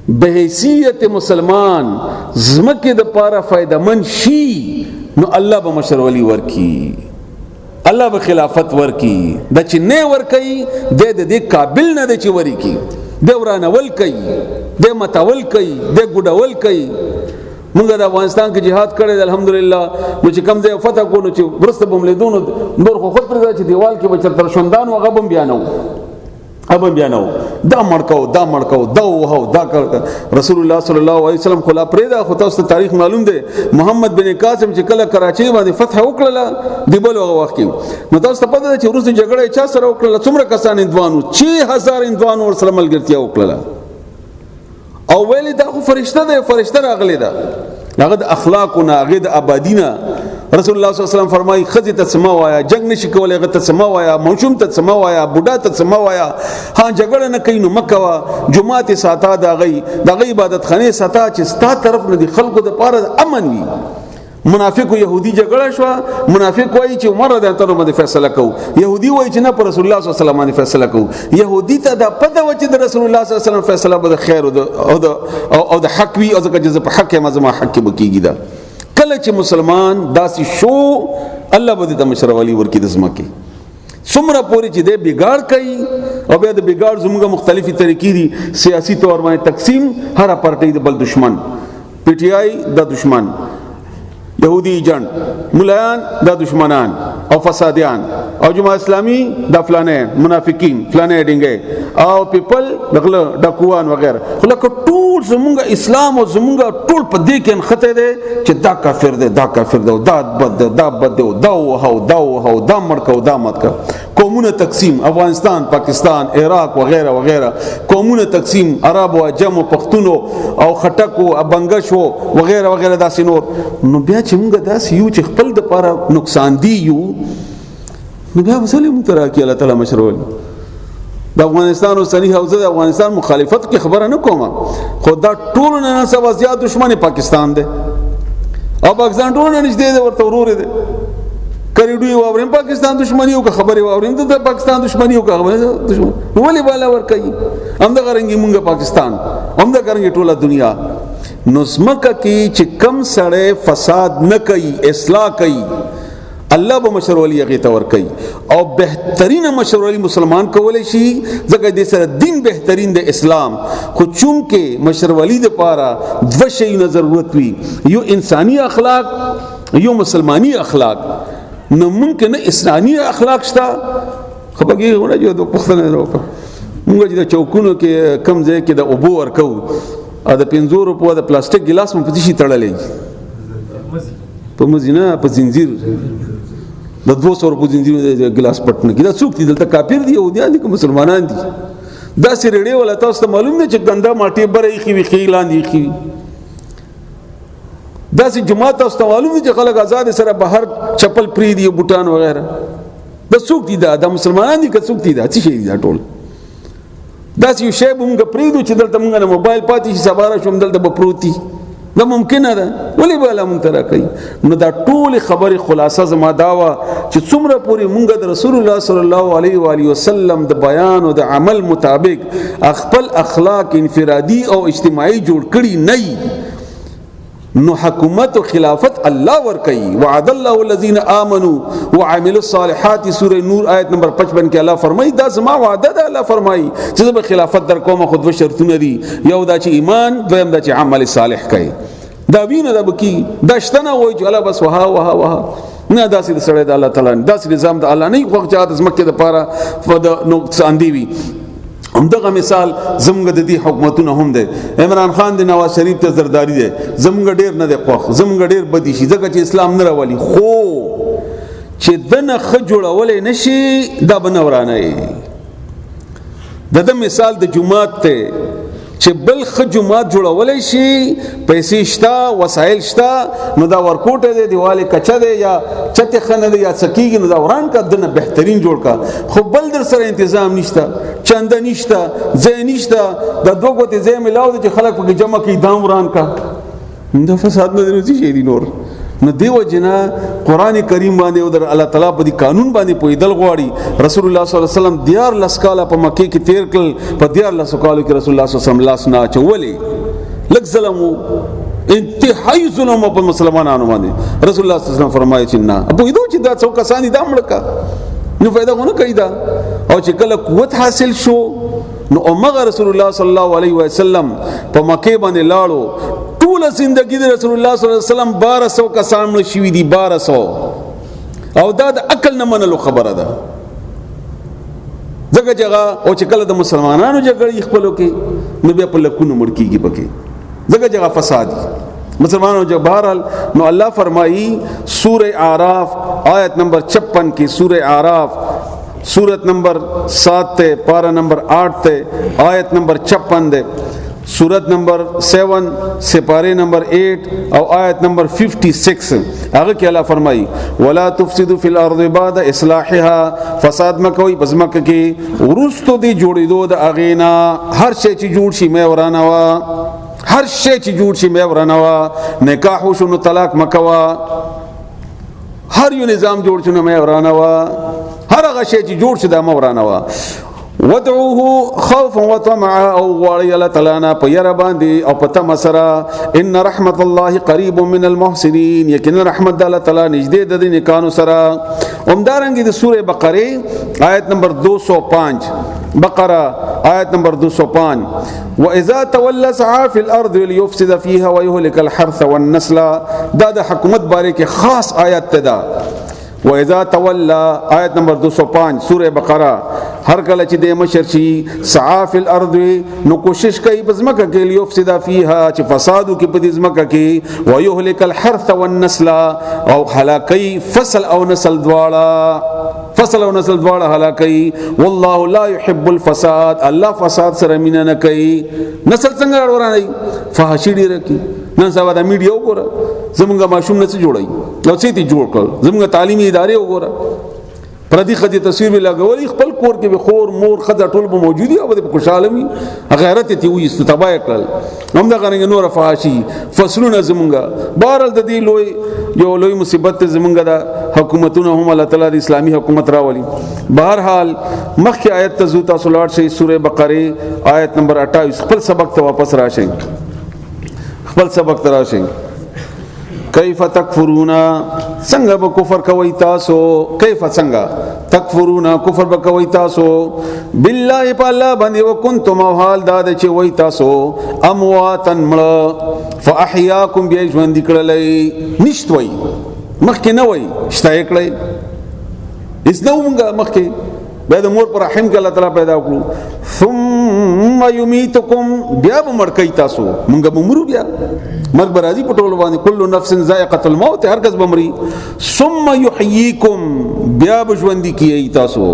به حیثیت مسلمان زمکه د پاره فائدہ من شي نو الله به مشرولی ورکی الله به خلافت ورکی د چې نه ورکی د دې قابل نه د چې ورکی د ورانه ول کوي د متول کوي د ګډول کوي موږ د افغانستان کې jihad کړی الحمدلله نو چې کم ځای فتح کو نو چې ورسته بملیدونو نور خو خود پر چې دیوال کې بچر تر شوندان او غبم بیانو دا مړکاو دا وهو دا رسول الله صلی الله علیه وسلم خلا پرېدا خو تاسو ته تاریخ معلوم دی محمد بن قاسم چې کله کراچۍ باندې فتح وکړه دی بل هغه وخت کې نو تاسو ته پته ده چې روس جګړه چا سره وکړه څومره کسان اندوانو 6000 اندوانو ور سره ملګرتیا وکړه او ویلي دا خو فرشته راغلی ده هغه د اخلاقونه، هغه د آبادینا. رسول الله صلی الله علیه وسلم فرمایي خزي ته سما وایا، جنگ نشي کولای هغه ته سما وایا، موشوم ته سما وایا، بوډا ته سما وایا. ها جګړه نه کوي نو مکه وا، جمعات ساته د غي عبادت خانه ساته چې ستا طرف نه دي خلکو د پاره امن وي. منافق يهودي جګړه شو، منافق وایي چې عمر رضی الله عنه فیصله کو، يهودي وایي چې نه پر رسول الله صلی الله علیه وسلم باندې فیصله کو. يهودي ته دا پته و چې د رسول الله صلی الله علیه وسلم فیصله به خیر او د حق وي، او ځکه چې په حق ما زما حق بکیږي. دا کله چې مسلمان داسي شو الله به د مشروالی ورکی د زمکه څومره پوری چې د بګاړ کوي، او بیا د بګاړ زموږه مختلفي طریقې دي. سیاسي تور باندې تقسیم، هر پارټي د بل دشمن، پی ټی آی د دشمن، یهودی ایجنٹ، ملایان دا دشمنان او فسادیان، او جماعت اسلامی دا فلانه منافقین، فلانه ډینګه، او پیپل دغله ډاکوان وغیرہ. خلک ټول زمونږ اسلام او زمونږ ټول په دې کې خطه ده چې دا کافر ده، دا کافر ده، دا بد ده، دا بد ده، دا وهو دا مرکو دا مت کا. قومونه تقسیم، افغانستان، پاکستان، عراق وغیرہ وغیرہ، قومونه تقسیم، عرب او عجم او پښتونو او خټک او بنگش وغیرہ وغیرہ داسې نور. نو بیا چې موږ داسې یو چې خپل د پاره نقصان دی یو، نو بیا وسلې مونږ ته راکړي الله تعالی مشرول. د افغانستان او صحیح حوزه د افغانستان مخالفت کی خبره نه کوم، خو دا ټول نه سوا زیات دشمن پاکستان دی، او پاکستان ټول نه نشته دی ورته ورور دی. کریډوی واورم پاکستان دشمنی او خبره واورم ته پاکستان دشمنی او خبره دشمن ولی بالا ور کوي. هم د غرنګي مونږه پاکستان، هم د غرنګي ټوله دنیا. نو سمکه کی چې کم سړی فساد نه کوي، اصلاح کوي، الله به مشرولی هغه ته ور کوي. او بهترین مشرولی مسلمان کولای شي، ځکه د سره دین بهترین د اسلام. خو چونکه مشرولی د پاره دو شی ضرورت وي، یو انساني اخلاق، یو مسلمانی اخلاق. نو ممکن اسلامي اخلاق شته، خو بګي ونه جو د پښتنه وروکه موږ چې د چوکونو کې کم ځای کې د اوبو ورکو، ا د 500 روپو د پلاستیک ګلاس مو پتی شي تړلې په مزینه په زنجیر د 200 روپو زنجیر د ګلاس پټنه کې دا څوک دي؟ دلته کافر دي او دي مسلمانان دي. دا سره ډېر ولا تاسو ته معلوم نه چې ګنده ماټي برې خي وي خیلان دي خي. دا سي جماعت تاسو ته معلوم دي چې خلک آزاد سره بهر چپل پری دي بوتان وغیرہ. دا څوک دي؟ دا مسلمانان دي که څوک دي؟ دا څه شي دي؟ دا ټول دا یو شی به موږ پریدو چې دلته موږ نه موبایل پاتې شي، سباره شوم دلته به پروتي. دا ممکنه ده، ولی به الله مونږ ته راکوي. نو دا ټول خبرې خلاصه زما داوا چې څومره پورې مونږ د رسول الله صلی الله علیه و آله وسلم د بیان او د عمل مطابق خپل اخلاق انفرادي او اجتماعي جوړ کړي نه، نو حکومت و خلافت الله ور کوي. وعد الله الذين امنوا وعملوا الصالحات، سوره نور آیت نمبر 55 کې الله فرمایي دا زما وعده ده. الله فرمایي چې به خلافت در کومه، خود و شرطونه دي، یو دا چې ایمان، دویم دا چې عمل صالح کوي. دا وینه دا بکی داشتنه وای چې الله بس وها نه داسې سره د الله تعالی داسې نظام د الله نه وخت چې د زمکه د پاره فد نقصان دی وي. همدغه مثال زموږ د دې حکومتونه هم ده. عمران خان د نواز شریف ته زرداری ده، زموږ ډیر نه ده خوښ، زموږ ډیر بدی شي ځکه چې اسلام نه راولي. خو چې دنه خ جوړولې نشي دا بنورانه. د مثال د جمعات ته چې بل خ جمعات جوړولې شي، پیسې شتا، وسایل شتا، نو دا ورکوټه دی، دیواله کچا دی، یا چته خنه دی، یا سکیږي، نو دا وران کا دنه بهترین جوړ کا. خو بل در سره تنظیم نشته، چنده نشته، ځای نشته، د دوه کوته ځای ملاو دي چې خلک په جمع کې دام وران کا. دا فساد نه دی شي دی نور. نو دیو جنا قران کریم باندې او در الله تعالی په دې قانون باندې پویدل غواړي. رسول الله صلی الله علیه وسلم دیار لسکاله په مکه کې تیر کړ، په دیار لسکالو کې رسول الله صلی الله علیه وسلم لاس نه چولې لک ظلمو انتهایی ظلم په مسلمانانو باندې. رسول الله صلی الله علیه وسلم فرمایي چې نه په دې چې دا څو کسانی دا مړکا نو فائدہ غو نه کوي دا. او چې کله قوت حاصل شو نو امغه رسول الله صلی الله علیه وسلم په مکه باندې لاړو. ټول زندگی د رسول الله صلی الله علیه وسلم 1200 کسان مړ شوي دي، 1200. او دا د عقل نه منلو خبره ده. ځکه چې او چې کله د مسلمانانو جګړې خپلو کې نو بیا په لکونو مړ کیږي پکې، ځکه چې فساد مسلمانانو جو بہرحال. نو الله فرمایي سوره اعراف آیت نمبر 56 کې، سوره اعراف سورت نمبر 7 ته، پارا نمبر 8 ته، آیت نمبر 56 ده. سورت نمبر 7 سپارے نمبر 8 او آیت نمبر 56 هغه کې الله فرمایي ولا تفسدوا فی الارض بعد اصلاحها فساد مکوئ پس مکه کې ورستو دی جوړېدو د اغینا هر شی چې جوړ شي مې ورانه وا هر شی چې جوړ شي مې ورانه وا نکاح شنو طلاق مکوا هر یو نظام جوړ شنو مې ورانه وا هر هغه شی چې جوړ شي د مې ورانه وا ودعوه خوفا وطمعا او غواړي الله تعالی نه په یره باندې او په تم سره ان رحمت الله قریب من المحسنین یقینا رحمت الله تعالی نږدې د دې نیکانو سره همدارنګه د سوره بقره آیت نمبر 205 بقره آیت نمبر 205 واذا تولى سعى في الارض ليفسد فيها ويهلك الحرث والنسل دا د حکومت باره کې خاص آیت تدا واذا تولى آیت نمبر 205 سوره بقره هر کله چې د مشر شي سعى في الارض نو کوشش کوي بزمکه کې ليفسد فيها چې فسادو کې په دې زمکه کې ويهلك الحرث والنسل او هلاکي فصل او نسل دواړه هلاکي والله لا يحب الفساد الله فساد سره مینه نه کوي نسل څنګه ورانه فحاشي ډیره کی نن سبا د میډیا وګوره زمونږه ماشوم نه څه جوړي نو څه دي جوړ کړ زمونږه تعلیمي ادارې وګوره پردي خدي تصویر به لګولې خپل کور کې به خور مور خزه ټول به موجودي او به خوشاله وي غیرت تی وي استتبای کړل هم دا غنګ نور فحاشي فصلونه زمونږه بهرل د دې لوی مصیبت زمونږه د حکومتونو هم الله تعالی د اسلامي حکومت راولي بهرحال مخکې آیت ته زوتا سولات شي سوره بقره آیت نمبر 28 خپل سبق ته واپس راشئ خپل سبق ته راشئ کیف تکفرون څنګه به کفر کوي تاسو کیف څنګه تکفرون کفر به کوي تاسو بالله بالله باندې وکنتم حال داد چې وای تاسو امواتن مړ فاحیاکم بیا ژوند کړلې نشت وای مخکې نه وای شته کړلې اس نو موږ مخکې بیا د مور پر رحم کې الله تعالی پیدا کړو ثم یمیتکم بیا به مړ کوي تاسو موږ به مرو بیا مرګ برازي په ټول باندې کل نفس ذائقه الموت هر کس بمري ثم یحییکم بیا به ژوند کیږي تاسو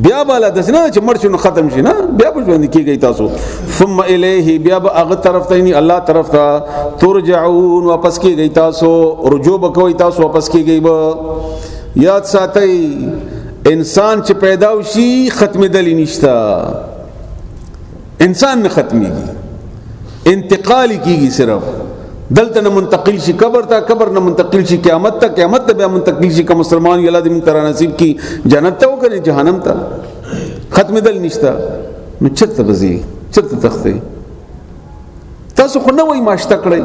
بیا بالا دسنه چې مړ شنو ختم شي نه بیا به ژوند کیږي تاسو ثم الیه بیا به هغه طرف ته نه الله طرف ته ترجعون واپس کیږي تاسو رجوع وکوي تاسو واپس کیږي به یاد ساتئ انسان چې پیدا وشي ختمېدلی نشته انسان نه ختمېږي انتقال کیږي صرف دلته نه منتقل شي قبر نه منتقل شي قیامت ته بیا منتقل شي که مسلمان یلا دې موږ ته نصیب کی جنت ته وکړي جهنم ته ختمېدل نشته نو چرته بزي چرته تخته تاسو خو نه وای ماشته کړی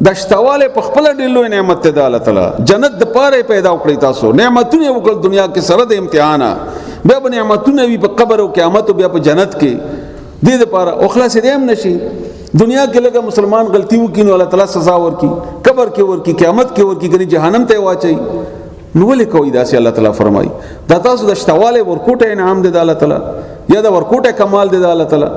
د شتواله په خپل ډیلو نعمت ته د الله تعالی جنت د پاره پیدا کړی تاسو نعمتونه وکړ دنیا کې سره د امتحان بیا به نعمتونه وي په قبر او قیامت بیا په جنت کې دې لپاره او خلاص دې هم نشي دنیا کې لګه مسلمان غلطي وکړي نو الله تعالی سزا ورکي قبر کې ورکي قیامت کې ورکي کني جهنم ته واچي نو ولې کوي دا سي الله تعالی فرمایي دا تاسو د شتواله ورکوټه انعام دې د الله تعالی یا دا ورکوټه کمال دې د الله تعالی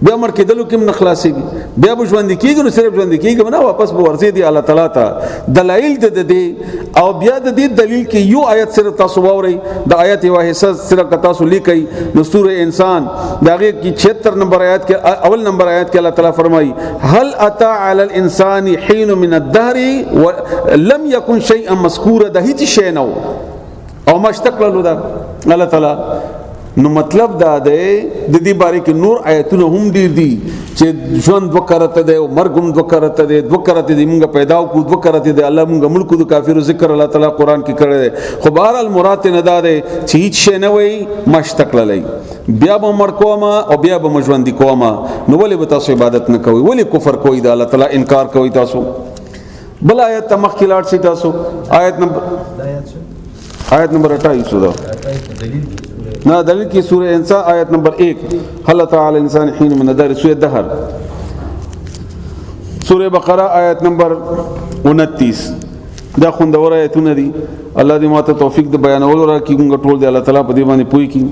بیا مر کېدلو کې من خلاصيږي بیا به ژوند کېږي نو صرف ژوند کېږي نه واپس به ورځي دی الله تعالی ته دلایل د دې او بیا د دې دلیل کې یو آیت صرف تاسو ووري د آیت یو حصہ صرف تاسو لیکي نو سوره انسان دغه کې 76 نمبر آیت کې اول نمبر آیت کې الله تعالی فرمایي هل اتى على الانسان حين من الدهر لم يكن شيئا مذكورا د هیڅ شی نو او مشتقلو دا الله تعالی نو مطلب دا ده د دې باره کې نور آیتونه هم ډیر دي چې ژوند وکړته ده او مرګ هم وکړته ده وکړته دي موږ پیدا کو وکړته ده الله موږ ملک د کافر ذکر الله تعالی قران کې کړی خو بهر المراد نه ده چې هیڅ شی نه وي مشتقللې بیا به مر کوما او بیا به ژوند کوما نو ولې به تاسو عبادت نه کوئ ولې کفر کوئ د الله تعالی انکار کوئ تاسو بل آیت تمخیلات سي تاسو آیت نمبر 28 ده نا دلیل کی سورہ انسان آیت نمبر 1 حل تعالی انسان حين من الدهر سورہ دهر سورہ بقرہ آیت نمبر 29 دا خوندور آیتونه دي الله دې ماته توفیق د بیانولو را کیږي ټول دی الله تعالی په دې باندې پوي کی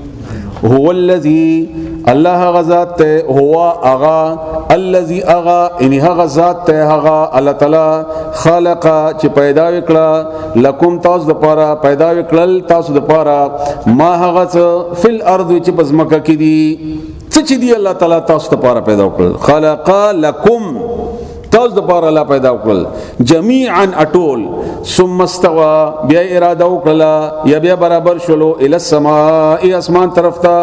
هو الذی الله غزاد ته هو اغا الذي اغا ان هغه ذات ته هغه الله تعالی خلق چې پیدا وکړه لکم تاسو د پاره پیدا وکړل تاسو د پاره ما هغه فل ارض چې پزمکه کې دي څه چې دی الله تعالی تاسو لپاره پیدا کړل. خلق لكم تاسو لپاره الله پیدا کړل جميعا اټول ثم استوى بیا اراده وکړه یا بیا برابر شلو ال السماء اسمان طرف ته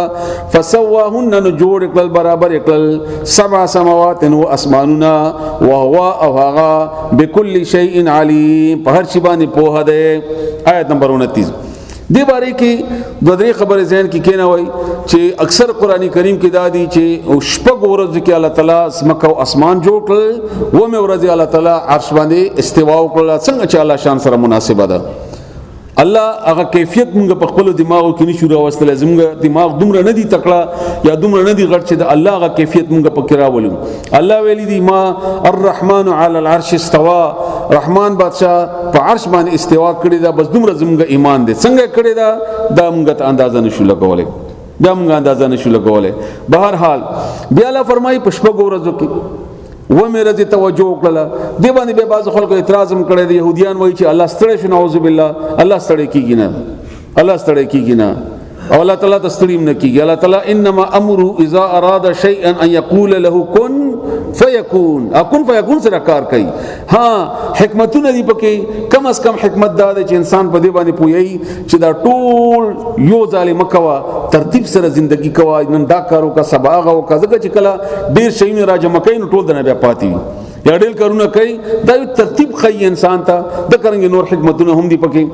فسواهن جوړ کړل برابر کړل 7 سماوات نو اسماننا وهو او هغه بكل شيء عليم په هر شي باندې په هده. آیت نمبر 29 دی باره کې دوه درې خبرې ذهن کې کېنه وای چې اکثر قرآن کریم کې دا دي چې شپږ ورځې کې الله تعالی اسمکه او اسمان جوړ کړل، و مې ورځې الله تعالی عرش باندې استوا وکړل. څنګه چې الله شان سره مناسبه ده. الله هغه کیفیت موږ په خپل دماغو کې نشو راوستل. زموږ دماغ دومره نه دی تکړه یا دومره نه دی غټ چې د الله هغه کیفیت موږ په کې راولو. الله ویلي دی ما الرحمن علی العرش استوا، رحمان بادشاہ په عرش باندې استوا کړی دا. بس دومره زموږ ایمان دی. څنګه کړی دا موږ ته اندازه نشو لګولای، دا موږ اندازه نشو لګولای. بهر حال بیا الله فرمایي په شپږ ورځو کې و مې رضی توجه وکړه. دی باندې به بعض خلکو اعتراض هم کړی دی. يهوديان وایي چې الله ستړی شو، نعوذ بالله، الله ستړی کیږي نه، الله ستړی کیږي نه، او الله تعالی تستړی نه کیږي. الله تعالی انما امره اذا اراد شيئا ان يقول له كن فيكون. اكن فيكون سره کار کوي. ها حکمتونه دی پکې. کم از کم حکمت دا ده چې انسان په دې باندې پوهیږي چې دا ټول یو ظالم کوا، ترتیب سره زندگی کوا، نن دا کارو کا سباغه او کا ځکه چې کله ډیر شي نه راځم کین ټول د نه بیا پاتې یا ډیر کارونه کوي. دا یو ترتیب خي انسان ته د کرنګ نور حکمتونه هم دی پکې.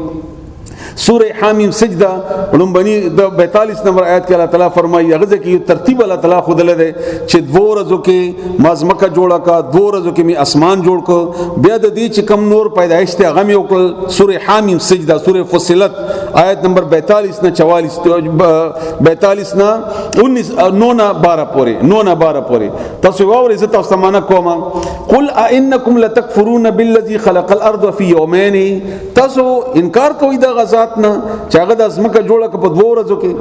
سورہ حامیم سجدہ لومبنی د 42 نمبر آیت کې الله تعالی فرمایي هغه کې ترتیب الله تعالی خود له ده چې دوه ورځو کې مازمکه جوړه کا، دوه ورځو کې می اسمان جوړ کو، بیا د دې چې کم نور پیدایش ته هغه یو کړ. سورہ حامیم سجدہ سورہ فصلت آیت نمبر 42 نه 44 42 نه 19 9 نه 12 پورې 9 نه 12 پورې تاسو واورئ. زه تاسو ته معنا کوم قل انکم لتکفرون بالذی خلق الارض فی یومین. تاسو انکار کوئ د غزا چې هغه د ازمکه جوړه په دوه ورځو کې،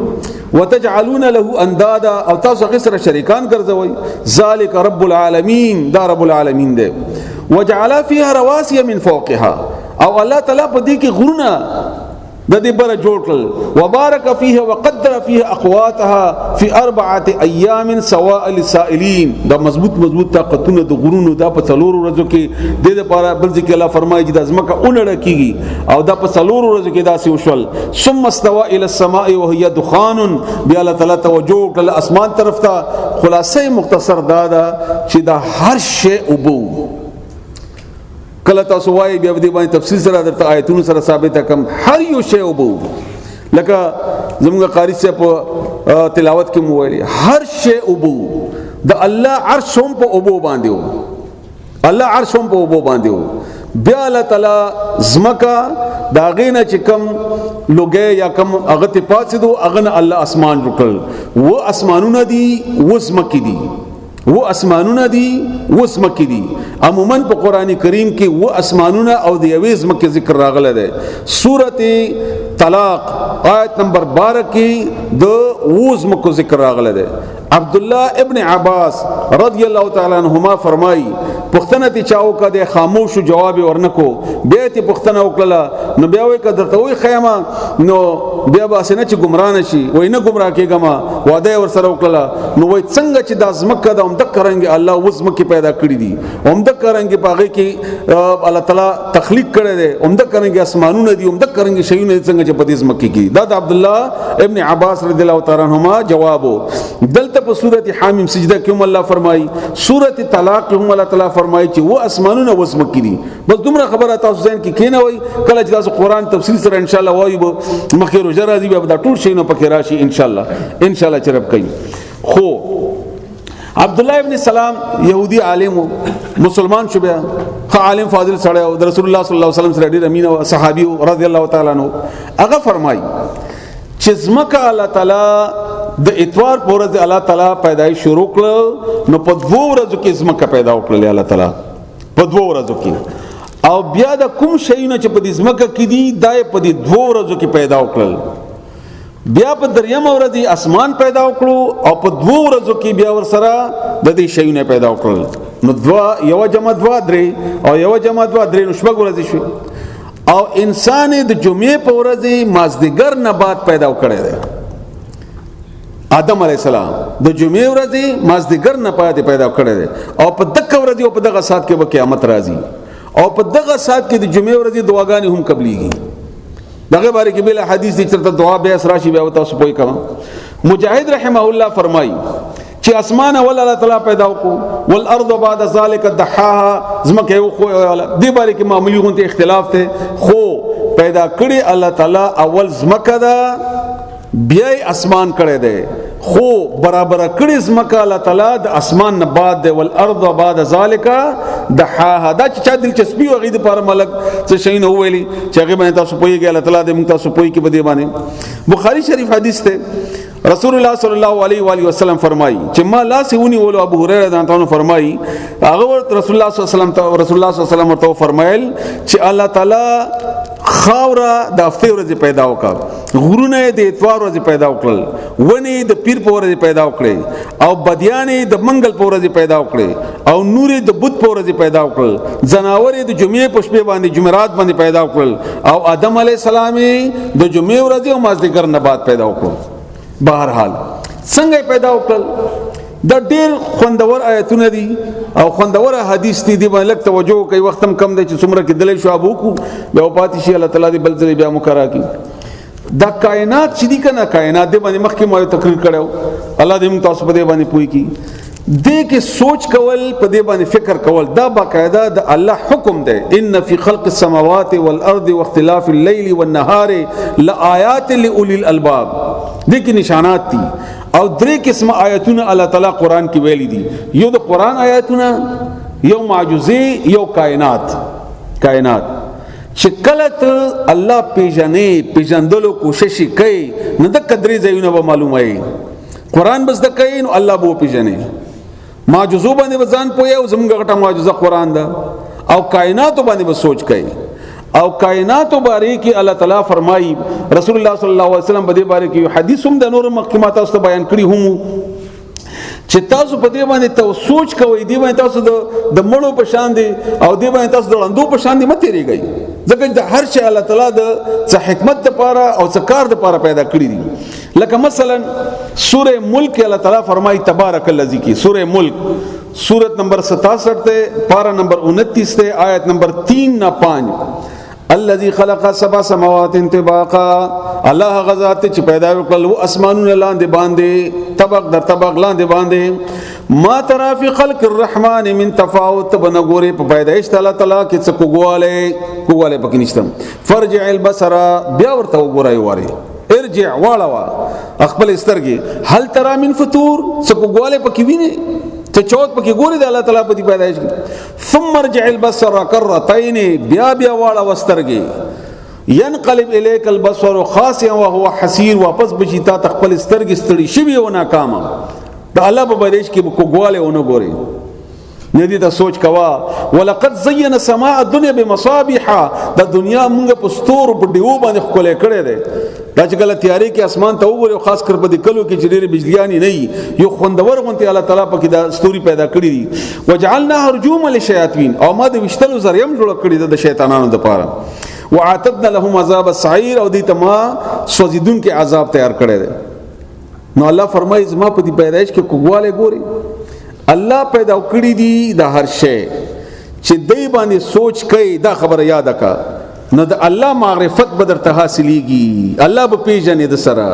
وتجعلون له اندادا او تاسو هغه سره شریکان ګرځوي. ذالک رب العالمین، دا رب العالمین دی. وجعل فيها رواسي من فوقها، او الله تعالی په دې کې غرونه د دې بره جوړ کړل. وبارك فيها وقدر فيها اقواتها في 4 ايام سواء للسائلين. دا مضبوط طاقتونه د غرونو دا په څلور ورځو کې د لپاره بل ځکه الله فرمایي چې د ازمکه اونړه کیږي او دا په څلور ورځو کې داسې وشول. ثم استوى الى السماء وهي دخان. بیا الله تعالی توجه کړل اسمان طرف ته. خلاصې مختصر دا چې دا هر شی وبو. کله تاسو وایي بیا دې باندې تفصیل سره درته آیتونو سره ثابت کم هر یو شی وبو. لکه زموږ قاری صاحب په تلاوت کې مو ویلي هر شی وبو. د الله عرش هم په وبو باندې وو، الله عرش هم په وبو باندې وو. بیا الله تعالی زمکا دا غینه چې کم لوګي یا کم هغه ته پاتې دو هغه الله اسمان وکړ. و اسمانونه دي و زمکې دي، و اسمانونه دي و زمکې دي. عموما په قران کریم کې و اسمانونه او د یوې زمکې ذکر راغله ده. سورته طلاق آیت نمبر 12 کې د و زمکو ذکر راغله ده. عبد الله ابن عباس رضی الله تعالی عنہما فرمایي پختنه تی چاو کا د خاموش جواب ورنکو. بیا تی پختنه وکړه نو بیا وای کدر ته وای خیمه نو بیا باسنه چې گمراه نشي، وای نه گمراه کېګما. وعده ور سره وکړه نو وای څنګه چې د ازمکه د هم د کرانګي الله وزمکه پیدا کړی دي، هم د کرانګي پاغه کې الله تعالی تخلیق کړی دی، هم د کرانګي اسمانونه دي، هم د کرانګي شیونه څنګه چې په دې زمکه کې. دا د عبد الله ابن عباس رضی الله تعالی عنهما جوابو. دلته په سورته حامیم سجده کې هم الله فرمایي، سورته طلاق کې هم الله تعالی فرمایي چې و اسمانونه وسمکې دي. بس دومره خبره تاسو ځین کې کینه وای. کله چې تاسو قران تفصیل سره ان شاء الله وایو مخکې روزه راځي به دا ټول شی نو پکې راشي ان شاء الله چرپ کوي. خو عبد الله ابن سلام يهودي عالم مسلمان شو بیا خ عالم فاضل سره او رسول الله صلی الله علیه وسلم سره ډیر امین او صحابي رضی الله تعالی عنہ هغه فرمایي چې زمکه الله تعالی د اتوار پورز الله تعالی پیدایش شروع کړ نو په دوه ورځو کې زمکه پیدا وکړه الله تعالی په دوه ورځو کې. او بیا د کوم شی نه چې په دې زمکه کې دي دای په دې دوه ورځو کې پیدا وکړل. بیا په دریم ورځ اسمان پیدا وکړو او په دوه ورځو کې بیا ور سره د دې شی نه پیدا وکړل. نو دوا یو جمع دوا درې او یو جمع دوا درې نو شپږ ورځې شو. او انسان د جمعې په ورځ مازدیګر نه بعد پیدا وکړی دی آدم علیہ السلام. د جمعې ورځې مازدیګر نه پاتې پیدا کړی دی او په دغه ورځ او په دغه ساعت کې به قیامت راځي او په دغه ساعت کې د جمعې ورځې دعاګانې هم قبليږي دغه باره کې بل حدیث دي چې دعا به اسراشي بیا تاسو پوي کړم. مجاهد رحمه الله فرمایي چې اسمان ول الله تعالی پیدا وکړو والارض بعد ذلك دحاها زمکه یو خو دې باره کې معمولی غونته اختلاف ته خو پیدا کړی الله تعالی اول زمکه دا بیا اسمان کړی دی خو برابر کړی زمکه الله تعالی د اسمان نه بعد دی والارض بعد ذلك دحاها دا چې چا دلچسپي او غید پر ملک څه شي نه ویلي چې هغه باندې تاسو پوهیږئ الله تعالی دې موږ تاسو پوهی کې بده باندې بخاری شریف حدیث ته رسول الله صلی الله علیه و آله وسلم فرمایي چې ما لا سونی ولو ابو هريره رضی الله عنه فرمایي هغه رسول الله صلی الله علیه وسلم ورته فرمایل چې الله تعالی خاورا د هفته ورځې پیدا وکړ غرونه د اتوار ورځې پیدا وکړل ونی د پیر په ورځې پیدا وکړي او بدیانې د منګل په ورځې پیدا وکړي او نور د بت په ورځې پیدا وکړل زناور د جمعې په شپه باندې جمعرات باندې پیدا وکړل او آدم علی السلام د جمعې ورځې او مازدیګر نه بعد پیدا وکړل. بهرحال څنګه پیدا وکړل د ډیر خوندور آیتونه دي او خوندور حدیث دي باندې لک توجه کوي وختم کم دی چې څومره کې دلیل شو ابو کو بیا پاتې شي الله تعالی دې بل ځای بیا مکرا کی دا کائنات چې دي کنه کائنات دې باندې مخکې مو تقریر کړو الله دې موږ تاسو په دې باندې پوي کی دې کې سوچ کول په دې باندې فکر کول دا باقاعده د الله حکم دی ان فی خلق السماوات والارض واختلاف الليل والنهار لآیات لأولی الالباب دې کې نشانات دي او درې قسم آیاتونه الله تعالی قران کې ویلي دي یو د قران آیاتونه یو معجزې یو کائنات چې کله ته الله پیژندلو کوشش کوي نو د قدرې ځایونه به معلومه قران بس د کوي نو الله به پیژنې معجزو باندې ځان پوي او زموږ غټه معجزه قران ده او کائنات باندې به سوچ کوي او کائنات باره کې الله تعالی فرمایي رسول الله صلی الله علیه وسلم په دې باره کې حدیث هم د نور مقامات تاسو بیان کړی هم چې تاسو په دې باندې تاسو سوچ کوئ دی باندې تاسو د مړو په شان دي او دی باندې تاسو د لندو په شان دي مته ریږئ ځکه د هر شی الله تعالی د څه حکمت لپاره او څه کار لپاره پیدا کړی دي لکه مثلا سوره ملک الله تعالی فرمایي تبارک الذی کی سوره ملک سورت نمبر 67 تے پارہ نمبر 29 تے آیت نمبر 3 نہ 5 الذي خلق سبع سماوات طباقا الله غزات چې پیدا وکړل او اسمانونه لاندې باندې طبق در طبق لاندې باندې ما ترى في خلق الرحمن من تفاوت بنګوري په پیدایش تعالی کې څه کوګواله پکې نشته فرجع البصر بیا ورته وګورای واره ارجع واړه خپل سترګې هل ترى من فطور څه کوګواله پکې ویني ته چوت پکې ګوري د الله تعالی په دې پیدایش کې ثم ارجع البصر كرتين بیا واړه وسترګې ينقلب اليك البصر خاسئا وهو حسير واپس بشي تا خپل سترګې ستړي شوی او ناکام د الله په پیدایش کې کوګواله ونه ګوري ندی ته سوچ کوا ولقد زينا سماء الدنيا بمصابيح د دنیا موږ په ستورو په دیو باندې خولې کړې ده دا چې کله تیاری کې اسمان ته وګوري خاص کر په دې کلو کې چې ډېرې بجلیانی نه یو خوندور غونته الله تعالی په کې دا ستوري پیدا کړې دي وجعلناها رجوما للشياطين او ما د وشتلو زریم جوړ کړی د شیطانانو لپاره وعتدنا لهم عذاب السعير او دې ته ما سوزیدون کې عذاب تیار کړی دی نو الله فرمایي زما په دې پیدایش کې کوګواله ګوري الله پیدا کړی دی د هر شی چې دای باندې سوچ کوي دا خبره یاد کا نو د الله معرفت بدر ته حاصلېږي الله به پیژنې د سره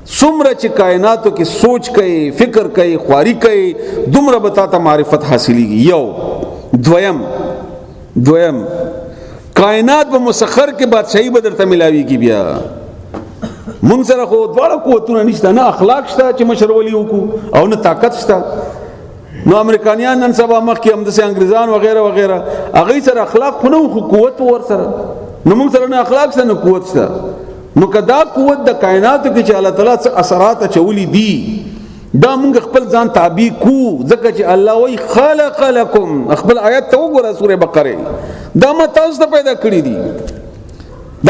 څومره چې کائناتو کې سوچ کوي فکر کوي خواري کوي دومره به تا ته معرفت حاصلېږي یو دویم کائنات به مسخر کې بادشاہي بدر ته ملاويږي بیا مونږ سره خو دواړه قوتونه نشته نه اخلاق شته چې مشرولي وکړو او نه طاقت شته نو امریکایان نن سبا مخکې هم د انګریزان وغیرہ وغیرہ هغه سره اخلاق خو نه قوت ور سره نو موږ سره نه اخلاق سره نه قوت شته نو کدا قوت د کائنات کې چې الله تعالی څخه اثرات چولې دي دا موږ خپل ځان تابع کو ځکه چې الله وی خلق لكم خپل آیت ته وګوره سوره بقره دا ما تاسو ته پیدا کړی دي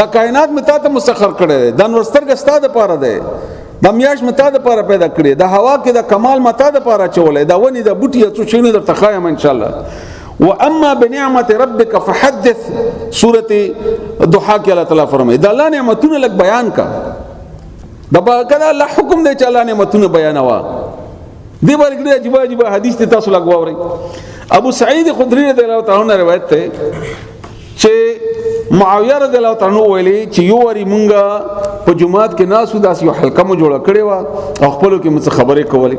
دا کائنات متا ته مسخر کړی دا نورسترګ ستاده پاره ده دا میاش متا د پاره پیدا کړی دا هوا کې د کمال متا د پاره چولې دا ونی د بوټي څو شینه د تخایم ان شاء الله واما بنعمت ربك فحدث سوره ضحا کې الله تعالی فرمایي دا الله نعمتونه لک بیان کا دا کله الله حکم دی چې الله نعمتونه بیانوا دی باندې ډېر عجیب عجیب حدیث ته تاسو لګواورئ. ابو سعید خدری رضی الله تعالی عنہ روایت ته چې معاویه رضی الله تعالی عنہ ویلي چې یو وری مونږه په جمعات کې ناسو داس یو حلقه مو جوړه کړې و او خپلو کې مڅ خبرې کولې.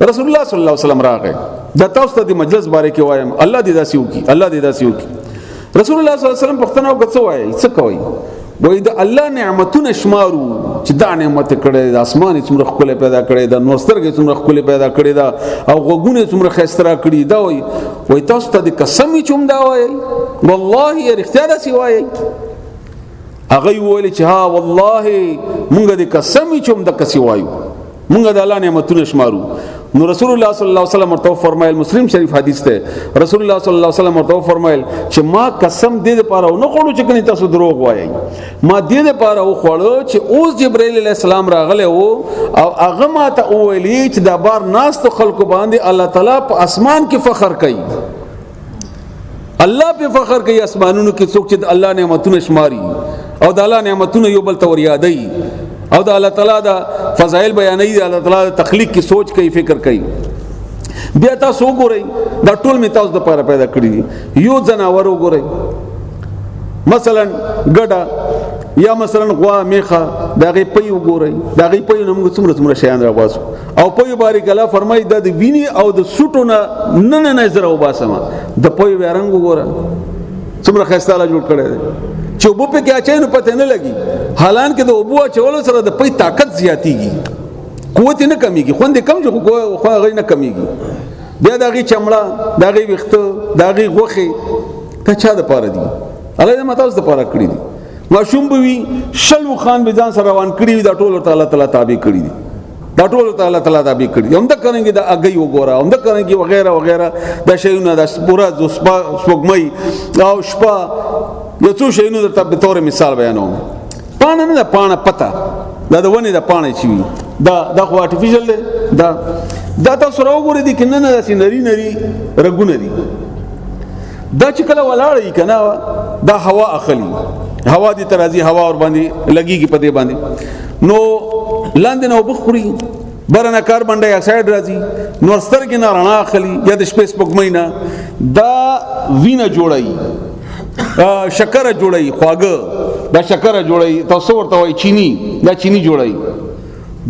رسول الله صلی الله علیه وسلم راغی دا تاسو ته د مجلس باره کې وایم الله دې داسې وکړي الله دې داسې وکړي. رسول الله صلی الله علیه وسلم پښتنه وکړه څه وایي څه کوي وای د الله نعمتونه شمارو چې دا نعمت کړي د اسمان څومره خپل پیدا کړي دا نوسترګې څومره خپل پیدا کړي دا او غوګونه څومره خسترا کړي دا وای تاسو ته د قسم چوم دا وای والله اختیار سی وای هغه ویل چې ها والله مونږ د قسم چوم د کسي وایو مونږ د الله نعمتونه شمارو. نو رسول الله صلی الله علیه وسلم ورته فرمایل مسلم شریف حدیث ته رسول الله صلی الله علیه وسلم ورته فرمایل چې ما قسم دې لپاره نه خوړو چې کني تاسو دروغ وایي ما دې لپاره خوړو چې اوس جبرائیل علیه السلام راغله او هغه ما ته ویلي چې دا بار ناس ته خلکو باندې الله تعالی په اسمان کې فخر کوي الله په فخر کوي اسمانونو کې څوک چې الله نعمتونه شماري او د الله نعمتونه یو بل تور یادای او د الله تعالی د فضایل بیانې د الله تعالی د تخلیق کی سوچ کوي فکر کوي. بیا تاسو وګورئ دا ټول می تاسو د لپاره پیدا کړی یو جناور وګورئ مثلا ګډه یا مثلا غوا میخه دا غي پي وګورئ دا غي پي نوم څومره شیان راواسو او پي باندې الله فرمایي د ویني او د سټو نه نظر او باسمه د پي ورنګ وګورئ څومره خستاله جوړ کړی چې وبو په کې اچای نو پته نه لګي حالان کې د وبو چولو سره د پي طاقت زیاتیږي قوت نه کمیږي خوند کم جو خو غي نه کمیږي بیا دغه چمړه دغه وخت دغه غوخه ته چا د پاره دي الله دې متاوس د پاره کړی دي ماشوم بوي شلو خان بيزان سره روان کړی دا ټول تعالی تعالی تابع کړی دي دا ټول تعالی تعالی تابع کړی هم دا کوي دا اگي وګوره هم دا کوي وغیرہ وغیرہ دا شیونه دا پورا د سپوږمۍ او شپه یو څو شیونه درته په تور مثال بیانوم. پانه نه دا پانه پتا دا د ونې د پانه چی دا خو ارتفیشل دی دا تاسو راوګورئ دي کنه نه داسې نری رګونه دي دا چې کله ولاړی کنه دا هوا اخلي هوا دي ترازی هوا اور باندې لګيږي په دې باندې نو لاندې نو بخوري برنه کاربن ډای اکساید راځي نو سترګې نه رڼا اخلي یا د شپې سپوږمۍ نه دا وینه جوړي شکر جوړي خواګه دا شکر جوړي تاسو ورته وای چینی دا چینی جوړي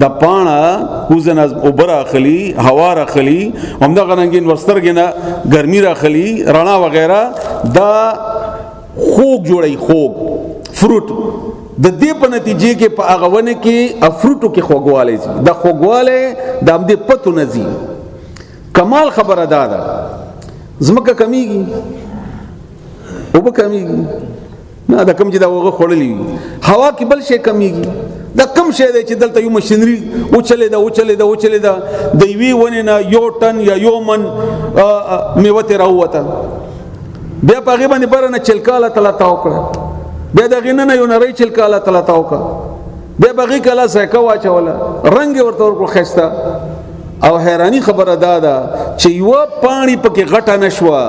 د پاڼه کوزن از اوبر اخلي هوا راخلي همدا غننګین ورسترګې نه ګرمي راخلي رڼا وغیرہ دا خوګ جوړي خوګ فروټ د دې په نتیجه کې په هغه ونه کې افروټو کې خوګواله دي د خوګواله د دې پتو نزي کمال خبره ده زمکه کمیږي او به کمیږي نه دا کم چې دا وغه خړلې هوا کې بل شي کمیږي دا کم شي دی چې دلته یو ماشينري او چلے دا د وی ونه نه یو ټن یا یو من میوه ته راوته بیا په غیبه نه برنه چلکاله تلا تاو کړ بیا د غینه نه یو نری چلکاله تلا تاو کړ بیا بغي کله سکه واچوله رنگ ورته ورکو خسته او حیرانی خبره ده چې یو پانی پکې غټه نشوا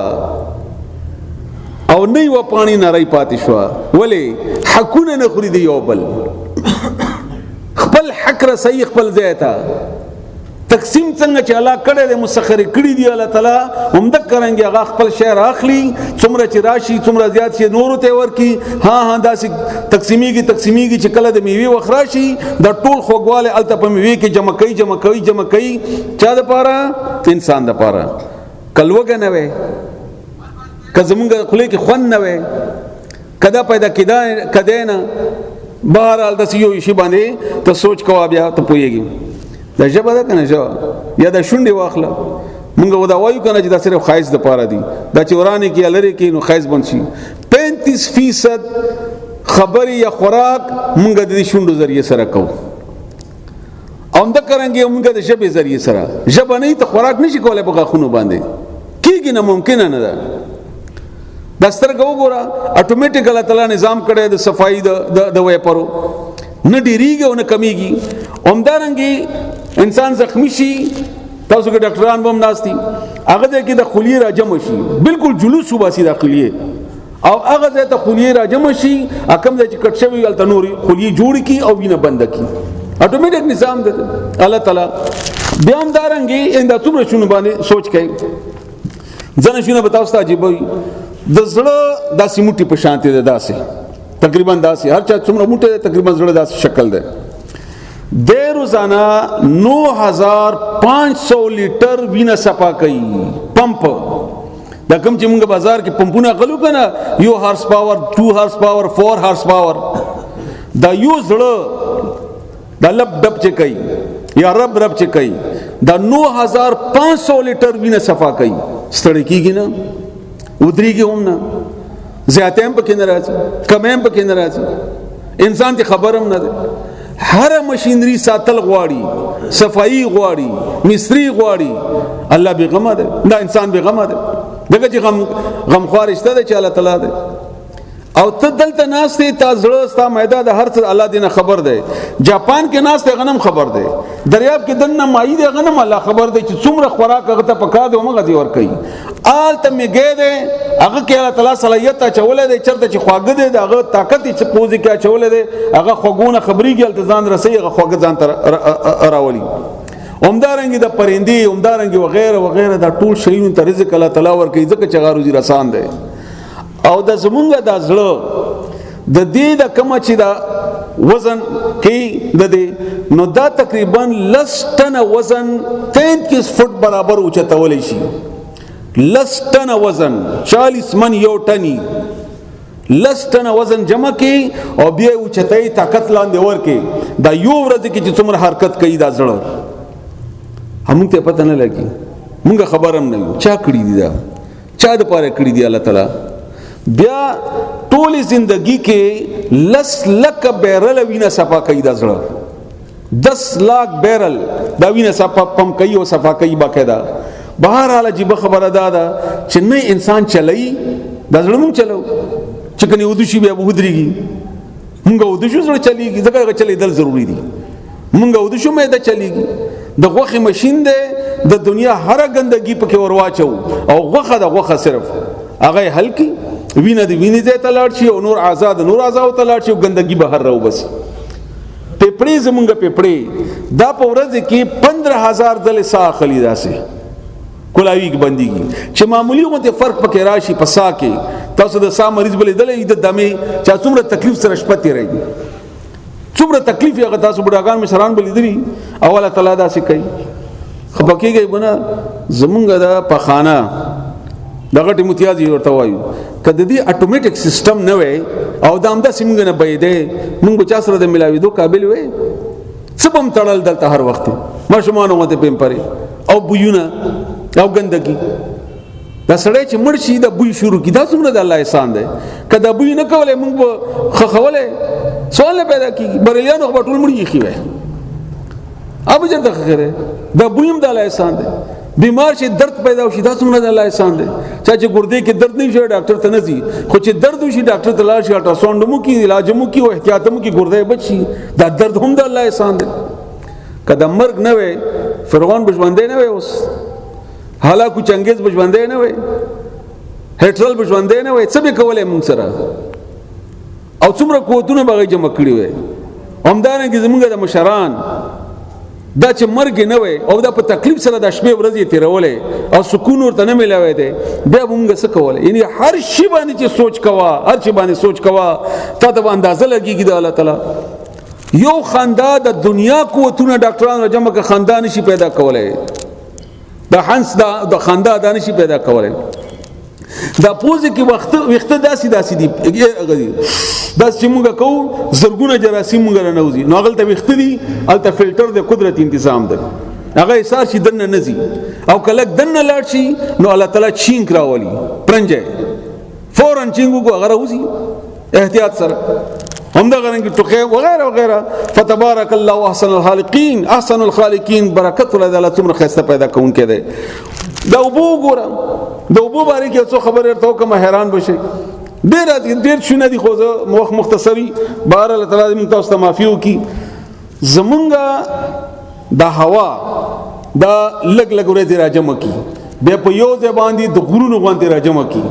او نه یو پانی نری پاتې شو ولی حقونه نه خوري دی یو بل خپل حق را صحیح خپل ځای ته تقسیم څنګه چې الله کړه د مسخر کړي دی الله تعالی هم د کرانګي هغه خپل شهر اخلي څومره چې راشي څومره زیات شي نور ته ورکی ها داسې تقسیمیږي چې کله د میوه وخراشي د ټول خوګواله الته په میوه کې جمع کوي چا د پاره انسان د پاره کلوګه نه وي کزمونږ خله کې خون نه وي کدا پیدا کده نه بهر ال د سيو شي باندې ته سوچ کوه بیا ته پويږي دا جبه ده کنه جو یا د شونډي واخله مونږ ودا وایو کنه چې دا صرف خایس د پاره دي دا چورانه کې لری کې نو خایس بن شي 35% خبري یا خوراک مونږ د شونډو ذریعہ سره کوو اوم د کرانګي مونږ د جبه ذریعہ سره جبه نه ته خوراک نشي کولای په غاخونو باندې کیږي نه ممکن نه ده دسترګ وګوره اتوماتیک الله تعالی نظام کړی د صفائی د ویپرو نه ډیریږي او نه کمیږي اومدارنګي انسان زخمی شي تاسو کې ډاکټران بم ناشتي هغه کې د خلیه را جمع شي بالکل جلوس وباسي د خلیه او هغه ته خلیه را جمع شي حکم د چې کټ شوی ال تنوري خلیه جوړ کی او وینه بند کی اتوماتیک نظام ده الله تعالی بیا هم دارنګي انده څومره شونه باندې سوچ کوي ځنه شونه به تاسو ته عجیب وي د زړه داسې موټي په شانتي ده داسې تقریبا داسې هر چا څومره موټي تقریبا زړه داسې شکل ده د روزانه 9500 لیټر وینه صفا کوي پمپ دا کوم چې موږ بازار کې پمپونه غلو کنه یو هارس پاور 2 هارس پاور 4 هارس پاور دا یو زړه دا لب ډب چې کوي یا رب چې کوي دا 9500 لیټر وینه صفا کوي ستړی کیږي نه ودریږي هم نه زیاته هم پکې نه راځي کم هم پکې نه راځي انسان ته خبر هم نه ده هر مشینری ساتل غواړي صفائی غواړي مصری غواړي الله بغمه ده دا انسان بغمه ده دغه چې غم خوارشته ده چې الله تعالی ده او ته دلته ناشته تا زړه ستا میدا د هر څه الله دینه خبر ده جاپان کې ناشته غنم خبر ده دریاب کې دنه مای ده غنم الله خبر ده چې څومره خوراک هغه ته پکا ده موږ دی ور کوي آل ته میګه ده هغه کې الله تعالی صلاحیت چولې ده چرته چې خواګه ده هغه طاقت چې پوزي کې چولې ده هغه خوګونه خبري کې التزام رسي هغه خوګه ځان تر راولي اومدارنګ د پرندي اومدارنګ وغیرہ وغیرہ دا ټول شیونه ته رزق الله تعالی ور کوي ځکه چې غاروزي رسان ده او د زمونږ د زړه د دې د کم چې دا وزن کې د دې نو دا تقریبا 10 ټن وزن 33 فټ برابر اوچتول شي 10 ټن وزن 40 من یو ټنی 10 ټن وزن جمع کې او بیا اوچتای طاقت لاندې ور کې دا یو ورځ کې چې څومره حرکت کوي دا زړه هم ته پته نه لګي مونږ خبرم نه یو چا کړی دی دا چا د پاره کړی دی الله تعالی بیا ټول زندگی کې 10 لک بیرل وینه صفا کوي دا زړه 10 लाख بیرل دا وینه صفا پم کوي او صفا کوي باقاعده بهر حال جيبه خبره ده چې نه انسان چلای دا زړه مونږ چلو چې کني ودو شي بیا بودريږي مونږ ودو شو زړه چلیږي ځکه چلی دل ضروری دي مونږ ودو شو مې دا چلیږي د غوخه ماشين ده د دنیا هر ګندګي پکې ورواچو او غوخه د غوخه صرف هغه هلکی وینه دی وینه ته تلاړ شي او نور آزاد تلاړ شي ګندګي بهر راو بس پیپړې زمونږ پیپړې دا په ورځ کې 15000 ځله سا خلی داسه کولاوی کې بنديږي چې معمولی غونته فرق پکې راشي په سا کې تاسو د سا مریض بلې دلې د دمه چا څومره تکلیف سره شپته راځي څومره تکلیف یې تاسو بډاګان مشران بلې دي اوله تعالی دا سې کوي خپکیږي بنا زمونږ د پخانه دغه ټیموتیاز ورته وایو کله دې اتوماتیک سیستم نه وي او دا امدا سیمګ نه بيدې موږ چا سره د ملاويدو قابل وي سبم تړل دلته هر وخت ماشومان وته پم پري او بوونه او ګندګي دا سړی چې مرشي د بوی شروع کی دا څومره د الله احسان دی کله بوی نه کوله موږ خخوله سوال پیدا کی بریلیانو په ټول مړی خي وي اب جن خیره دا بویم د الله احسان دی بیمار شي درد پیدا شي دا څومره د الله احسان دی چې ګردې کې درد نه شي ډاکټر ته نه ځي خو چې درد وشي ډاکټر ته لاړ شي الټراساوند مو کې علاج مو کې او احتیاط مو کې ګردې بچي دا درد هم د الله احسان دی کله مرګ نه وي فرعون بجوندې نه وي اوس هلاکو چنګیز بجوندې نه وي هټرل بجوندې نه وي څه به کولای مونږ سره او څومره قوتونه به جمع کړی وي همدارنګه زمونږ د مشران دا چې مرګ نه وي او دا په تکلیف سره د شپې ورځې تیرولې او سکون ورته نه ملاوي دي بیا موږ څه کولای یعنی هر شی باندې چې سوچ کوا هر شی باندې سوچ کوا ته د اندازه لګيږي د الله تعالی یو خندا د دنیا قوتونه ډاکټرانو جمع کې خندا نشي پیدا کولای د حنس د خندا د نشي پیدا کولای دا پوزې کې وخت داسي دي دا چې موږ کوو زرګونه جراثیم موږ نه نوځي نو هغه ته وخت دي الته فلټر د قدرت تنظیم ده هغه ایثار شي دنه نزي او کله دنه لاړ شي نو الله تعالی چینک راولي پرنجه فورن چینګو کو هغه راوځي احتیاط سره هم دا غرنګ ټوخه وغیرہ وغیرہ فتبارك الله احسن الخالقین احسن الخالقین برکت ول الله تمره خسته پیدا کون کې ده دا وبو ګورم دا وبو باندې کې څه خبر ورته کوم حیران بشي ډیر شونه دي خو موخ مختصری بهر الله تعالی موږ تاسو ته معافیو کی زمونږه د هوا دا لګ لګ ورته راجم کی به په یو ځای باندې د غرونو باندې راجم کی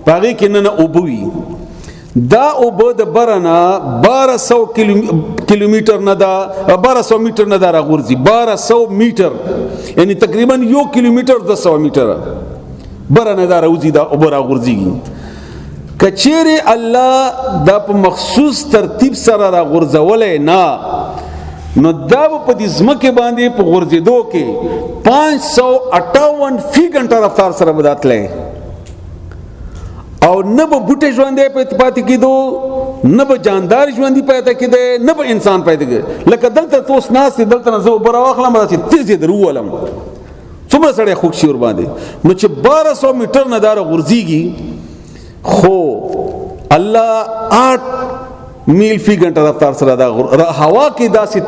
پاره کې نه اوبوي دا اوبه د برنا 1200 کیلومتر نه دا 1200 میټر نه دا راغورځي 1200 میټر یعنی تقریبا 1 کیلومتر 200 میټر برنا دا راوځي دا اوبه راغورځي کچېره الله دا په مخصوص ترتیب سره راغورځولې نه نو دا په دې ځمکه باندې په غورځېدو کې 558 فی غنټه رفتار سره بداتلې او نه به بوټي ژوندې پاتې کېدو نه به جاندار ژوندې پاتې کېده نه به انسان پاتې کېده لکه دلته توس ناس دلته نه زه اوبه راواخلم چې تیز یې درولم څومره سړی خوږ شي ورباندې نو چې 1200 میټر نه دا غورځېږي خو الله 8 میل فی غنټه رفتار سره دا هوا کې داسې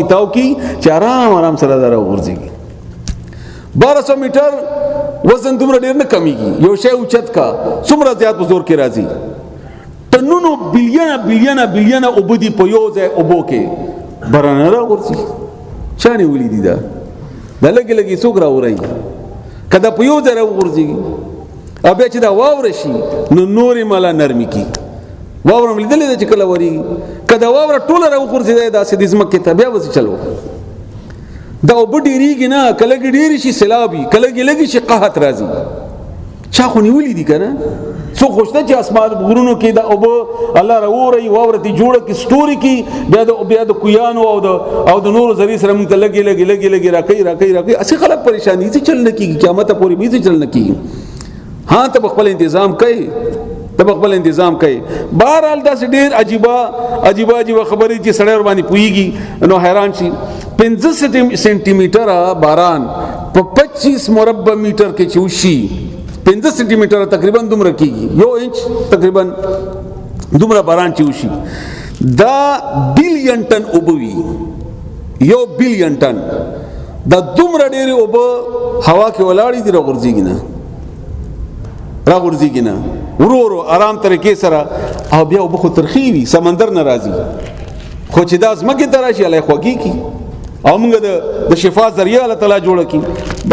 تاو کی چې آرام سره دا غورځېږي 1200 میټر وزن دومره ډیر نه کمیږي یو شی اوچت کا څومره زیات په زور کې راځي ټنونو بلیونه اوبدي په یو ځای اوبو کې برانه راغورځي چانه ولیدي دا لګي څوک راوړي کدا په یو ځای راغورځي ابیا چې دا واور شي نو نورې مالا نرمي کی واور ملدلې چې کله وری کدا واور ټوله راغورځي دا سې د زمکه ته بیا وځي چلو دا وبډيريږي نه کله ګډيري شي سیلابي کله ګلګي شي قحط راځي چا خو نیولې دي کنه څو خوشته چې اسمان غرونو کې دا اوب الله راوري واورتي جوړه کې سټوري کې بیا د کویانو او د نور زری سره مونږ لګي راکې اسی خلک پریشانی دي چل نه کیږي قیامت پورې به چل نه کیږي ها ته خپل انتظام کوي بهرحال دا ډېر عجیبه خبرې چې سړی ور باندې پويږي نو حیران شي 15 سنټي میټر باران په 25 مربع میټر کې چوشي 15 سنټي میټر تقریبا دومره کیږي 1 انچ تقریبا دومره باران چوشي دا بلین ټن اوبوي 1 بلین ټن دا دومره ډېر اوب هوا کې ولاړې دي راغورځيږي نه ورو آرام طریقې سره او بیا وب خو ترخی وي سمندر ناراضي خو چې دا زمکه تراشي الله خوږي کی او موږ د شفا ذریعہ الله تعالی جوړ کی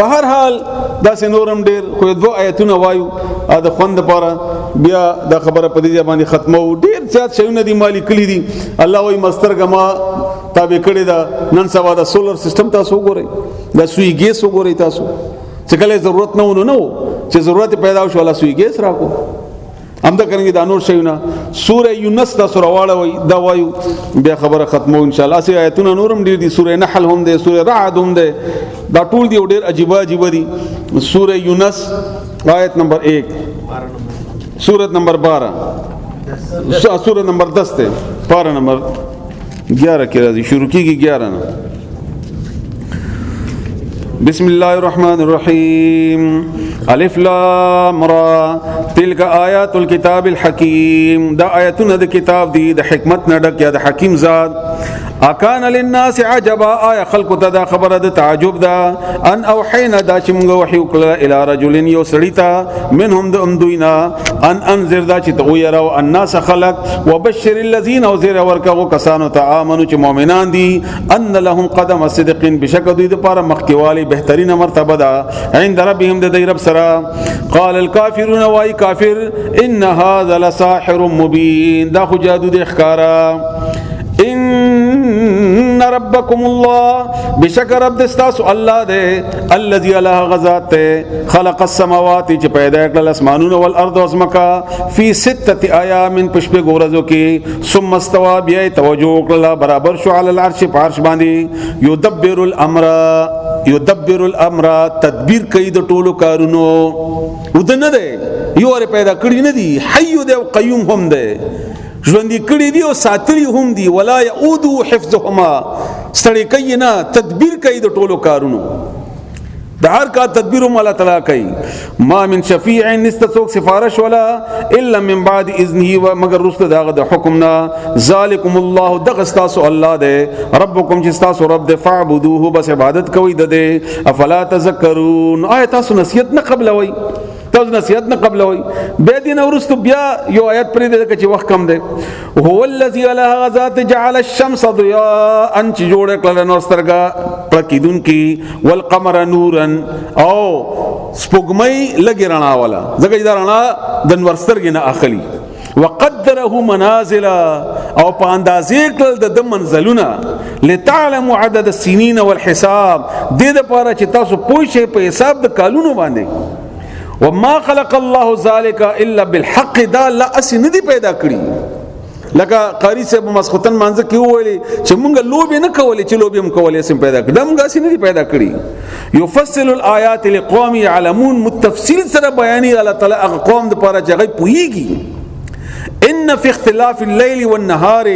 بهر حال دا سنورم ډیر خو دوه آیتونه وایو دا خوند لپاره بیا دا خبره په دې باندې ختمو ډیر زیات شیونه دي مالی کلی دي الله وای مسترګما تابع کړی دا نن سبا دا سولر سیستم تاسو ګورئ دا سوی ګیس وګورئ تاسو چې کله ضرورت نه چې ضرورت پیدا شو الله سوی ګیس راکو همدا کرنګي دا نور شیونه سوره یونس دا سوره واړه وای دا وایو بیا خبره ختمو ان شاء الله سي آیتونه نورم ډیر دي سوره نحل هم ده سوره رعد هم ده دا ټول دی ډیر عجیب دي سوره یونس آیت نمبر 1 سورۃ نمبر 12 سورۃ نمبر 10 ته پارا نمبر 11 کې راځي شروع کیږي 11 نه بسم الله الرحمن الرحيم الف لام را تلك آیات الكتاب الحکیم دا آیاتونه د کتاب دی د حکمت نه ډک یا د حکیم ذات اکان للناس عجبا آیا خلق ته دا خبره د تعجب دا ان اوحینا دا چې موږ وحی وکړه الی رجل یو سړی ته منهم د امدوینا ان انذر دا چې تو یرا الناس خلق وبشر الذين وزر ورکو کسانو ته امنو چې مؤمنان دي ان لهم قدم صدق بشک دوی د پاره مخکیوالی بهترینه مرتبه ده عند ربهم د رب سره قال الكافرون واي كافر ان هذا لساحر مبين دا خو جادو د اخکارا ان ربكم الله بشکر رب دستاسو الله دے الذي الله غزات خلق السماوات چې پیدا کړل اسمانونه او الارض واسمکا فی 6 ایام پشپ غورزو کې ثم استوى بیا توجه کړل برابر شو علی العرش پارش باندې یدبر الامر تدبیر کوي د ټولو کارونو ودنه ده یو ور پیدا کړی نه دی حی دی او قیوم هم ده ژوندې کړي دي او ساتري هم دي ولا يعود حفظهما ستړي کوي نه تدبیر کوي د ټولو کارونو د هر کا تدبیر هم الله تعالی کوي ما من شفیع نستسوک سفارش ولا الا من بعد اذنه مگر رسل داغه د حکمنا ذالکم الله دغستاسو الله دے ربکم جستاسو رب دے فعبدوه بس عبادت کوي د افلا تذکرون آیت تاسو نصیحت نه قبل وای تاسو نصیحت نه قبل وای به دین اورستو بیا یو آیت پرې ده چې وخت کم ده هو الذی الله ذات جعل الشمس ضیاء ان چې جوړ کړل نو سترګه پرکیدون کی والقمر نورا او سپوږمۍ لګی رڼا والا زګی دا رڼا د نور سترګې نه اخلي وقدره منازل او په اندازې کړل د منزلونه لتعلموا عدد السنين والحساب دې د پاره چې تاسو پوه شئ په حساب د کالونو باندې وما خلق الله ذلك الا بالحق دا لا اسنه دي پیدا کړی لکه قاری صاحب مسخوتن مانځ کې ویلي چې مونږ لوبي نه کولې چې لوبي هم کولې سم پیدا کړ دمګه اسنه دي پیدا کړی يفصل الآيات لقوم يعلمون متفصيل سره بیانې الله تعالی هغه قوم د پاره چې هغه پوهیږي ان فی اختلاف الليل والنهار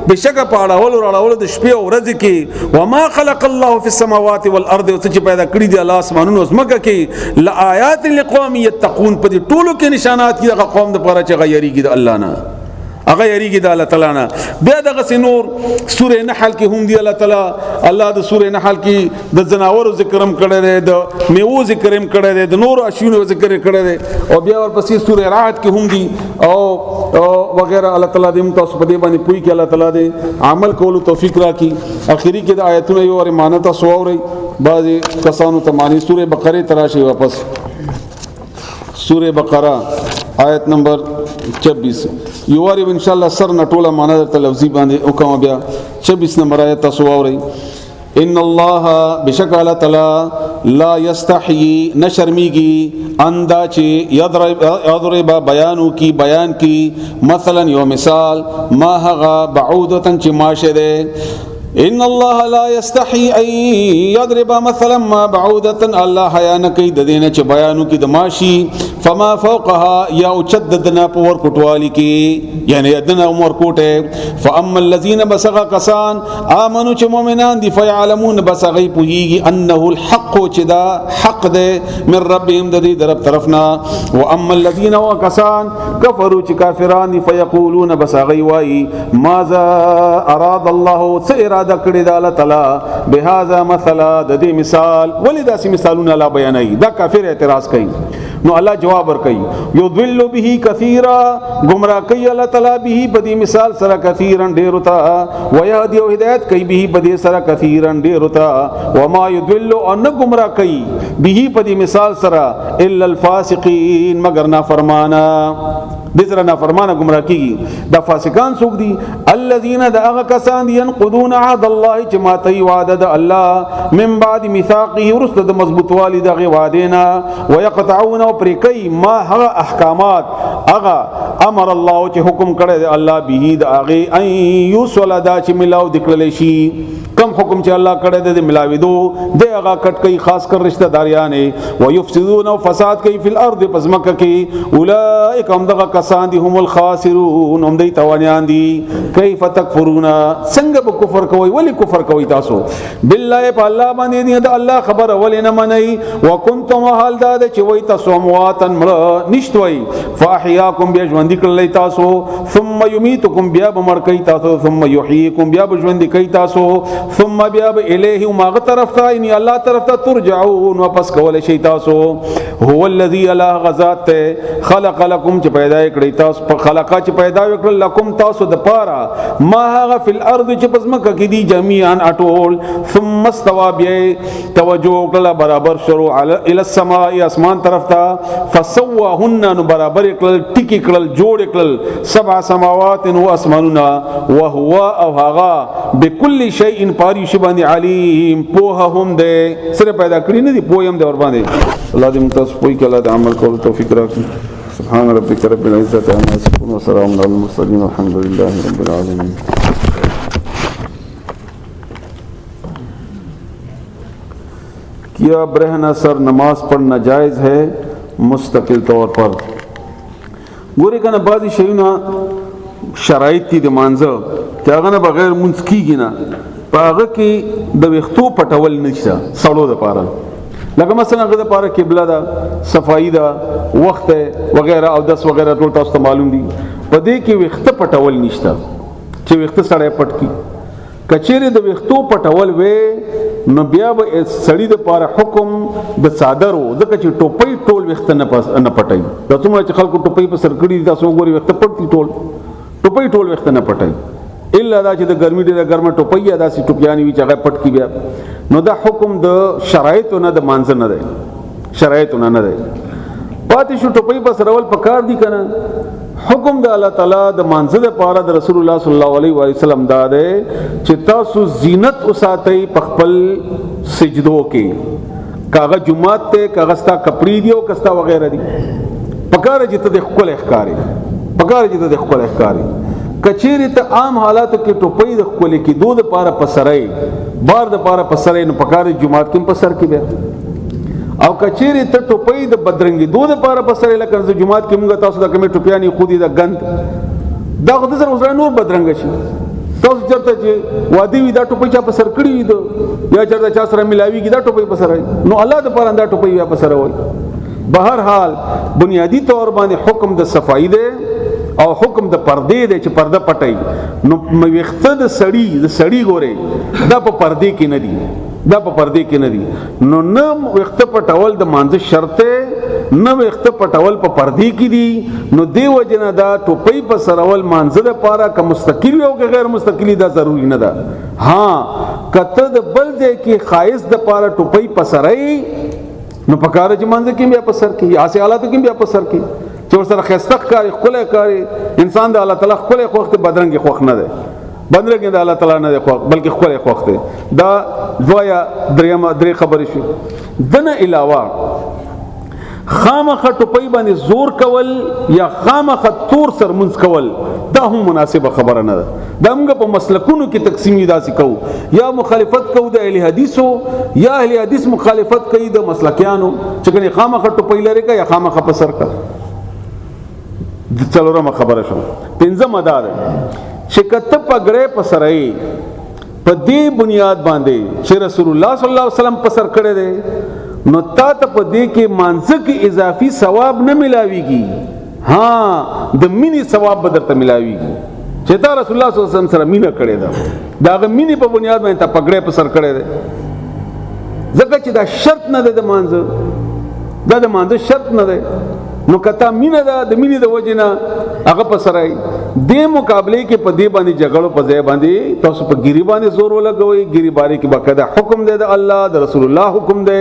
بشک پاړول راړول د شپې او ورځې کې وما خلق الله فی السماوات والارض او چې پیدا کړی دی الله اسمانونو او زمکه کې لآیات لقوم یتقون په دې ټولو کې نشانات کې هغه قوم د پاره چې غیریږي د الله نه هغه یریږي د الله تعالی نه بیا دغه سنور سوره نحل کې هم دی الله تعالی الله د سوره نحل کې د زناورو ذکرم کړی دی د میوو ذکرم کړی دی د نور اشیانو ذکر کړی دی او بیا ورپسې سوره رعد کې هم دی او وغیرہ الله تعالی دې تاسو په دې باندې پوي کې الله تعالی دې عمل کولو توفیق راکړي اخیری کې د آیتونو یو ور مانته سو اوري بعضی کسانو ته معنی سوره بقره تراشي واپس سوره بقره آیت نمبر 26 یواری ان شاء الله سر نټوله معنا درته لفظي باندې وکم بیا 26 نمبر آیت تاسو اورئ ان الله بشک الله تعالی لا یستحیی نشرمیږي اندا چې یضرب بیانو کی بیان کی مثلا یو مثال ما هغه بعودتن چې ماشه ده ان الله لا يستحي ان يضرب مثلا ما بعوده الله حیا نه کوي د دینه چې بیانو کې د ماشي فما فوقها یا چددنا پور کوټوالی کې یعنی ادنا عمر کوټه فاما الذين بسغ کسان امنوا چې مؤمنان دي فيعلمون بسغي پوهیږي انه الحق چې دا حق ده من ربهم د دې طرف طرفنا واما الذين وكسان كفروا چې کافران دي فيقولون بسغي وای ماذا اراد الله سئر دا کړی دا الله تعالی بهذا مثلا د دې مثال ولدا سي مثالونه لا بیانای دا کافر اعتراض کوي نو الله جواب ور کوي یضل به کثیرا گمراه کوي الله تعالی به په دې مثال سره کثیرن ډیر وتا ويهدي او هدایت کوي به په دې سره کثیرن ډیر وتا وما يضل ان گمراه کوي به په دې مثال سره الا الفاسقين مگر نافرمانا دې سره نافرمانه گمراه کیږي دا فاسقان څوک دي الذين دغه کسان دي ينقضون عهد الله چې ماتي وعده د الله من بعد ميثاقه ورسته د مضبوط والي دغه وعده نه ويقطعون پرکای ما هغه احکامات هغه امر الله چې حکم کړی دی الله به د هغه ان یوصل دا چې ملاو دکړل شي کم حکم چې الله کړی دی ملاویدو د هغه کټ کوي خاص کر رشتہ داریان او یفسدون او فساد کوي په الارض پس مکه کې اولئک هم دغه کسان دي هم الخاسرون هم دی توانیان دي کیف تکفرون څنګه به کفر کوي ولی کفر کوي تاسو بالله په الله باندې دی د الله خبر ولی نه منئ وکنتم حال دا چې وای تاسو امواتن مر نشتوي فاحياكم بیا ژوند کړل تاسو ثم يميتكم بیا بمر کوي تاسو ثم يحييكم بیا ژوند کوي تاسو ثم بیا الیه ما طرف ته ان الله طرف ته ترجعون واپس کول شي تاسو هو الذي الله غزات خلق لكم چې پیدا کړی تاسو په خلقا چې پیدا وکړل لكم تاسو د پاره ما هغه فی الارض چې پزمکه کې دي جميعا اټول ثم استوى بیا توجه کړل برابر شروع الى السماء اسمان طرف ته فسواهن نو برابر کړل ټکی کړل جوړ کړل سبع سماوات او اسمانونه وهو او هغه بكل شيء پاری شی باندې علیم پوها هم ده سره پیدا کړی نه دی پویم ده ور باندې الله دې متاسو پوي کله د عمل کولو توفیق راکړي سبحان ربك رب العزة عما يصفون وسلام على المرسلين والحمد لله رب العالمين کیا برہنہ سر نماز پڑھنا جائز ہے مستقل طور پر ګوري کنه بعضی شیونه شرایط دي د مانځه چې هغه نه بغیر مونږ کیږي نه هغه کې د وختو پټول نشته سړو د پاره لکه مثلا هغه د پاره قبله ده صفائی ده وخت وغیرہ او دس وغیرہ ټول تاسو ته معلوم دي په دې کې وخت پټول نشته چې وخت سړی پټ کی کچېره د وختو پټول وې نو بیا به سړی د پاره حکم د صادرو ځکه چې ټوپۍ ټول وخت نه پټای د څومره چې خلکو ټوپۍ په سر کړی تاسو ګوري وخت پټي ټول ټوپۍ ټول وخت نه پټای الا دا چې د ګرمي ډیره ګرمه ټوپۍ ادا سي ټوپیانی وی چې هغه پټ کی بیا نو دا حکم د شرایطو نه د مانځ نه دی شرایطو نه دی پاتې شو ټوپۍ په سرول پکار دي کنه. حکم د الله تعالی د مانزه د پاره د رسول الله صلی الله علیه و سلم دا ده چې تاسو زینت وساتئ په خپل سجدو کې. کاغه جمعات ته کاغستا کپڑی دی او کستا وغیرہ دی پکار چې ته د خپل احکاری پکار چې ته د خپل احکاری کچېری ته عام حالاتو کې ټوپۍ د خپل کې دود پاره پسرای بار د پاره پسرای نو پکار جمعات کې پسر کې بیا او کچېری ته ټوپۍ د بدرنګي دود پاره پسرای لکه د جمعات کې موږ تاسو د کمی ټوپیانی خودي د غند دا خو د سره وسره نور بدرنګ شي تاسو چرته چې وادي وی دا ټوپۍ چا پسر کړی وي دو یا چرته چا سره ملاوي کی دا ټوپۍ پسرای نو الله د پاره دا ټوپۍ بیا پسروي. بهر حال بنیادی طور باندې حکم د صفائی دی او حکم د پردې دی چې پرده پټي نو ویخته د سړی ګوره دا په پردې کې نه دی دا په پردې کې نه دي نو نه ویخته پټول د مانځ شرط نه ویخته پټول په پردې کې دي نو دی وجنه دا ټوپۍ په سرول مانځ د پاره که مستقلی او که غیر مستقلی دا ضروری نه ده. ها کته د بل ځای کې خایس د پاره ټوپۍ په سرای نو پکاره چې مانځ کې بیا په سر کې یا سي حالاتو کې بیا په سر کې چې ورسره خستق کاری خله کاری انسان د الله تعالی خله خوخت بدرنګ خوخ نه ده بدرنګ د الله تعالی نه ده خوخ بلکې خله خوخت ده. دا دوایا درې خبرې شو. دنه علاوه خامخ ټوپۍ باندې زور کول یا خامخ تور سر منځ کول دا هم مناسبه خبره نه ده. دا موږ په مسلکونو کې تقسیم داسې کوو یا مخالفت کوو د اهل حدیثو یا اهل حدیث مخالفت کوي د مسلکیانو چې کني خامخ ټوپۍ لري کا یا خامخ په سر کا. څلورمه خبره شو. پنځمه دا ده چې کته پګړې په سرای په دې بنیاد باندې چې رسول الله صلی الله علیه وسلم په سر کړی دی نو تا ته په دې کې مانځ کې اضافي ثواب نه ملاويږي. ها د مینی ثواب به درته ملاويږي چې تا رسول الله صلی الله علیه وسلم سره مینه کړې ده دا غ مینی په بنیاد باندې ته پګړې په سر کړی دی ځکه چې دا شرط نه ده د مانځ دا د مانځ شرط نه ده نو کته مینه ده د مینې د وجنه هغه په سرای د مقابله کې په دې باندې جګړو په ځای باندې تاسو په ګيري باندې زور ولګوي ګيري باري کې باقاعده حکم دی د الله د رسول الله حکم دی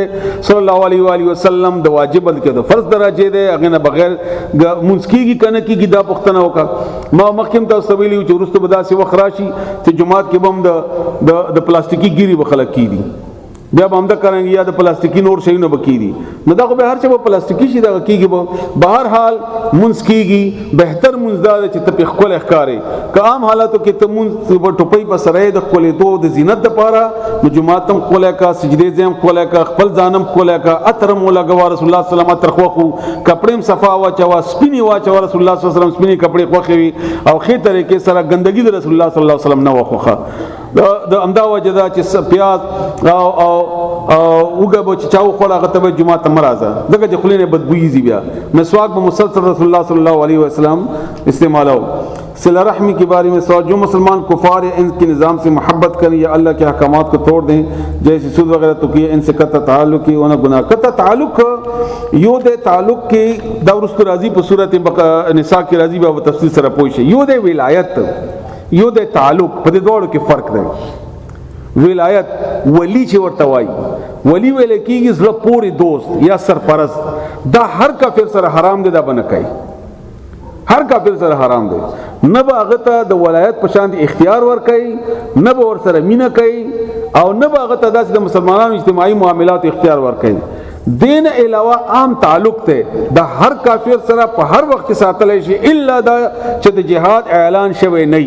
صلی الله علیه و الی وسلم د واجب کې د فرض درجه دی هغه نه بغیر منسکیږي کنه کیږي دا پښتنه وکړه. ما مخکې تاسو ویلو چې ورسته به داسې وخت راشي چې جمعات کې بم د پلاستیکي ګيري بخلک کیدي بیا به هم دا کرانګي یا د پلاستیکي نور شي نه بکیدي نو دا خو به هر څه په پلاستیکي شي دا کیږي به بهر حال منځ کیږي بهتر منځ دا چې ته په خپل احکاري که عام حالاتو کې ته منځ په ټوپۍ په سره د خپلې دوه د زینت لپاره نو جمعات هم خپل کا سجدي زم خپل کا خپل ځانم خپل کا اتر مولا غوا رسول الله صلی الله علیه وسلم اتر خوخو کپړم صفا واچوا سپینی واچوا رسول الله صلی الله علیه وسلم سپینی کپړې خوخوي او خې طریقې سره ګندګي د رسول الله صلی الله علیه وسلم نه وخوخه د امدا وجدا چې پیاز او وګه به چې چاو خو هغه ته جمعه ته مرزه دغه چې خلینه بدبوئی زی بیا مسواک به مسلسل رسول الله صلی الله علیه وسلم استعمالو. صلہ رحمی کے بارے میں سوال جو مسلمان کفار یا ان کے نظام سے محبت کریں یا اللہ کے احکامات کو توڑ دیں جیسے سود وغیرہ تو کیے ان سے قطع تعلق کی انہیں گناہ قطع تعلق یو دے تعلق کی دورست راضی پر صورت نساء کی راضی بہ تفصیل سره پوښي یو دے ولایت یو دے تعلق په دې دوړو کې فرق دی. ولایت ولی چې ورته وای ولی ویل کېږي زړه پوری دوست یا سرپرست دا هر کافر سره حرام دی دا بنه کوي هر کافر سره حرام دی نه به هغه ته د ولایت په شان اختیار ور کوي نه به ور سره مینه کوي او نه به هغه ته د مسلمانانو اجتماعي معاملات اختیار ور کوي. دین علاوه عام تعلق ته د هر کافر سره په هر وخت ساتل شي الا دا چې د جهاد اعلان شوی نه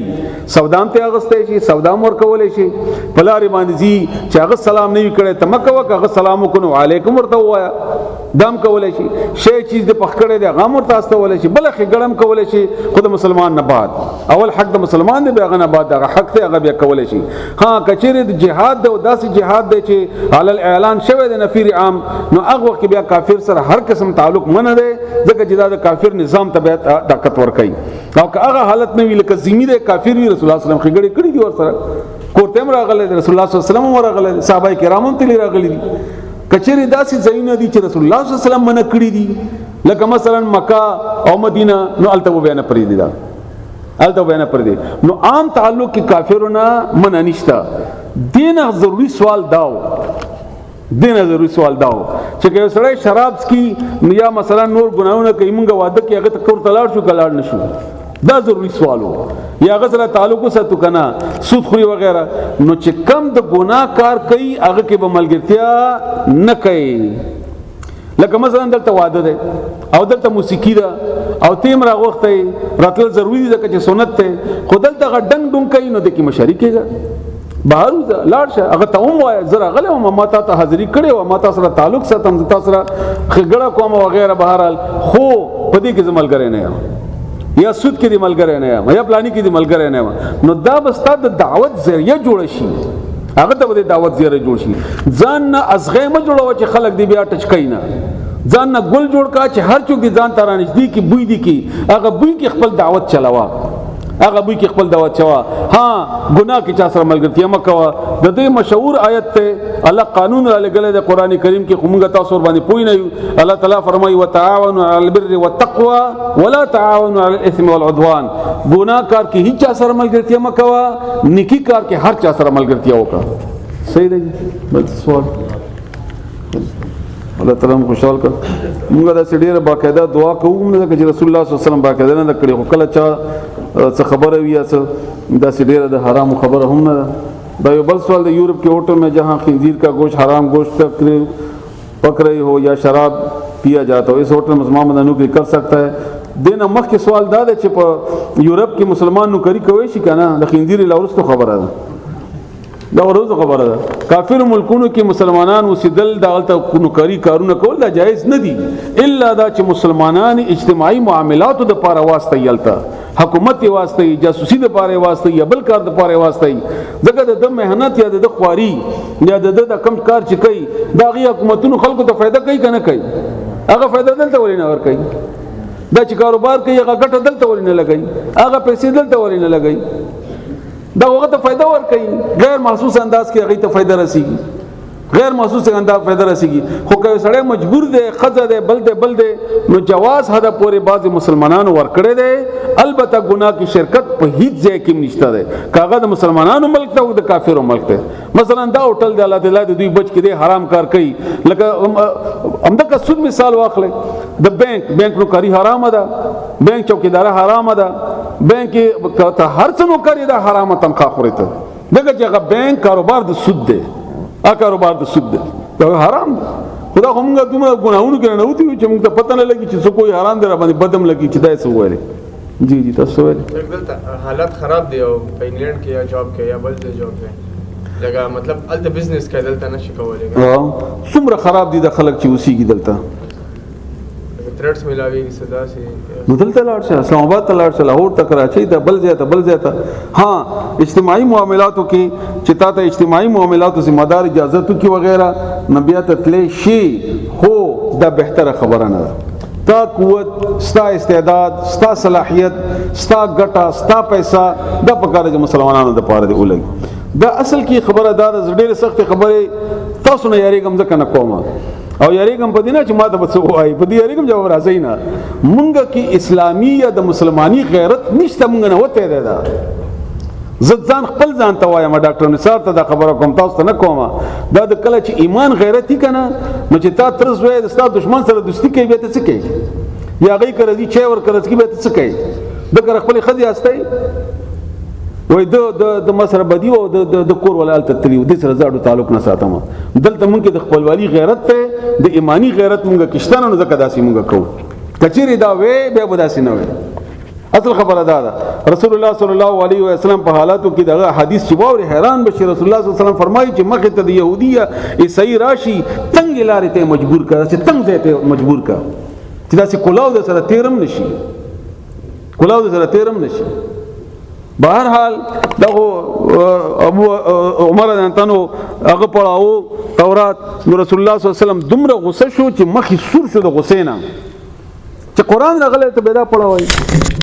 سودام ته اغسته شي سودام ور کول شي پلاری باندې زی چې هغه سلام نه وکړي تمکه وکړه سلام وکړو علیکم ورته وایا دام کول شي شی چیز د پخکړه د غام ورته استول شي بل خګړم کول شي خود مسلمان نه بعد اول حق د مسلمان دی بیاغه نه بعد دغه حق ته هغه بیا کول شي. ها کچېره د جهاد د داسې جهاد دی چې علی الاعلان شوی د نفیر عام نو هغه وخت بیا کافر سره هر قسم تعلق منه دی ځکه چې دا کافر نظام ته بیا طاقت ور کوي او که هغه حالت نه ویل ک زمي د کافر وی رسول الله صلی الله علیه وسلم خګړې کړې دي ور سره کوته راغله رسول الله صلی الله علیه وسلم ورغله صحابه کرامو تل راغلي دي کچېره داسې ځایونه دي چې رسول الله صلی الله علیه وسلم منه کړی دي لکه مثلا مکه او مدینه نو الته بیان پرې دي دا الته بیان پرې دي نو عام تعلق کې کافرونه منه نشته. دینه ضروری سوال داو دینه ضروري سوال دا و چې که سړی شراب څکي یا مثلا نور ګناهونه کوي موږ واده کې هغه ته کور ته لاړ شو که لاړ نشو دا ضروري سوال و یا هغه سره تعلق وساتو که نه سود خوري وغیره نو چې کم د ګناه کار کوي هغه کې به ملګرتیا نه کوي لکه مثلا دلته واده دی او دلته موسیقي ده او تیم راغوښتی راتلل ضروري ده که چې سنت دی خو دلته هغه ډنګ ډونګ کوي نو د کې مشاري کېږه بهر وځه لاړ شه هغه ته هم وایه زه راغلی وم ما تا ته حاضري کړې وه ما تا سره تعلق ساتم زه تا سره ښېګړه کوم وغیره بهرحال خو په دې کې زه ملګری نه یم یا سود کې دې ملګری نه یم یا پلاني کې دې ملګری نه یم نو دا به ستا د دعوت ذریعه جوړه شي هغه ته به د دعوت ذریعه جوړ شي ځان نه ازغی مه جوړوه چې خلک دې بیا ټچ کوي نه ځان نه ګل جوړ کا چې هر څوک دې ځان ته رانږدې کي بوی دې کي هغه بوی کې خپل دعوت چلاوه هغه بوی کې خپل دعوت چوا ها ګناه کې چا سره ملګرتیا مه کوه د دې مشهور آیت ته الله قانون را لګلی دی قرآن کریم کې خو موږ تاسو ورباندې پوه نه یو الله تعالی فرمایي وتعاونوا علی البر والتقوى ولا تعاونوا علی الاثم والعدوان ګناه کار کې هیڅ چا سره ملګرتیا مه کوه نیکی کار کې هر چا سره ملګرتیا وکړه صحیح دی بل سوال الله تعالی موږ خوشحال کړ موږ دا ډېره باقاعده دعا کوو نه چې رسول الله صلی الله علیه وسلم باقاعده نه کړی خو کله چا څه خبره وي یا څه داسې ډېره د حرامو خبره هم نه ده دا یو بل سوال د یورپ کے ہوٹل میں جہاں خنزیر کا گوشت حرام گوشت پک رہی ہو یا شراب پیا جاتا ہو اس ہوٹل میں مسلمان نوکری کر سکتا ہے دینا مخ کے سوال دا ده چې په یورپ کې مسلمان نوکری کوي شي کنه د خنزیر لاورستو خبره ده دا ورځو خبره ده کافر ملکونو کې مسلمانان وسیدل دغلته نوکری کارونه کول دا جایز نه دي الا دا چې مسلمانان اجتماعي معاملاتو د پاره واسطه یلته حکومت واسطه جاسوسي د پاره واسطه یا بل کار د پاره واسطه ځکه د مهنت یا د خواري یا د کم کار چې کوي دا غي حکومتونو خلکو ته فائدہ کوي کنه کوي هغه فائدہ دلته ورینه ور کوي دا چې کاروبار کوي هغه ګټه دلته ورینه لګي هغه پیسې دلته ورینه لګي دا هغه ته فائدہ ور کوي غیر محسوس انداز کې هغه ته فائدہ رسیږي غیر محسوس انداز فائدہ رسیږي خو که سړی مجبور دی خزه دی بل دی نو جواز هدا پورې بعض مسلمانانو ور کړی دی البته ګناه کې شرکت په هیڅ ځای کې نشته دی کاغه د مسلمانانو ملک ته او د کافرو ملک ته مثلا دا هوټل دی الله تعالی د دوی بچ کې دی حرام کار کوي لکه همدغه سود مثال واخلې د بانک نوکری حرام ده بانک چوکیدار حرام ده بانک ته هر څه نوکری ده حرامه تنخواه خوري ته دغه چې بانک کاروبار د سود دی کاروبار د سود دی دا حرام دی خدا خو موږ دومره ګناهونو کې نه وتی چې موږ ته پته نه لګي چې څه کوئی حرام دی را باندې بدم لګي چې دا څه وایي جی تاسو وایي حالت خراب دی او په انګلند کې یا جاب کې یا بل ځای جاب کې لکه مطلب الته بزنس کې دلته نشي کولای څومره خراب دي د خلک چې اوسېږي دلته تھریٹس ملاوي صدا سي نو دلته لاړ شه اسلام آباد ته لاړ شه لاهور ته کراچۍ ته بل ځای ته ها اجتماعي معاملاتو کې چې تا ته اجتماعي معاملاتو ذمہ دار اجازهتو کې وغیرہ نبیات تلې شي خو دا بهتره خبره نه ده ستا قوت ستا استعداد ستا صلاحیت ستا ګټه ستا پیسہ دا پکاره چې مسلمانانو د پاره دی ولګي دا اصل کې خبره دا ډېره سخت خبره تاسو نه یریږم ځکه نه کومه او یریګم په دینه چې ما ته بڅو وای په دې یریګم جواب راځي نه مونږ کې اسلامي یا د مسلمانی غیرت نشته مونږ نه وته ده ځان خپل ځان ته وایم ډاکټر نثار ته دا خبره کوم تاسو ته نه کومه دا د کله چې ایمان غیرت کنه نو چې تا ترز وای د ستاسو دشمن سره دوستی کوي به ته څه کوي یا غي کړی چې ور کړی به ته څه کوي د کر خپل خدي استای وای د مسره بدی او د کور ولال تتلیو د سره زړه تعلق نه ساتم دلته مونږ کې د خپلوالي غیرت ته د ایمانی غیرت مونږ کښتانو نه زکه داسي مونږ کو کچيري دا وې به بداسي نه وې اصل خبره دا رسول الله صلی الله علیه وسلم په حالاتو کې دغه حدیث چې وره حیران بشي رسول الله صلی الله علیه وسلم فرمایي چې مخه ته د يهوديه عیسائی راشي تنگ لارې ته مجبور کړه چې تنگ ځای ته مجبور کړه چې داسې کولاو د سره تیرم نشي بهرحال دغه ابو عمر انتنو هغه پړاو تورات نو رسول الله صلی الله علیه وسلم دومره غوسه شو چې مخې سور شو د غوسې نه چې قران راغله ته پیدا پړاوي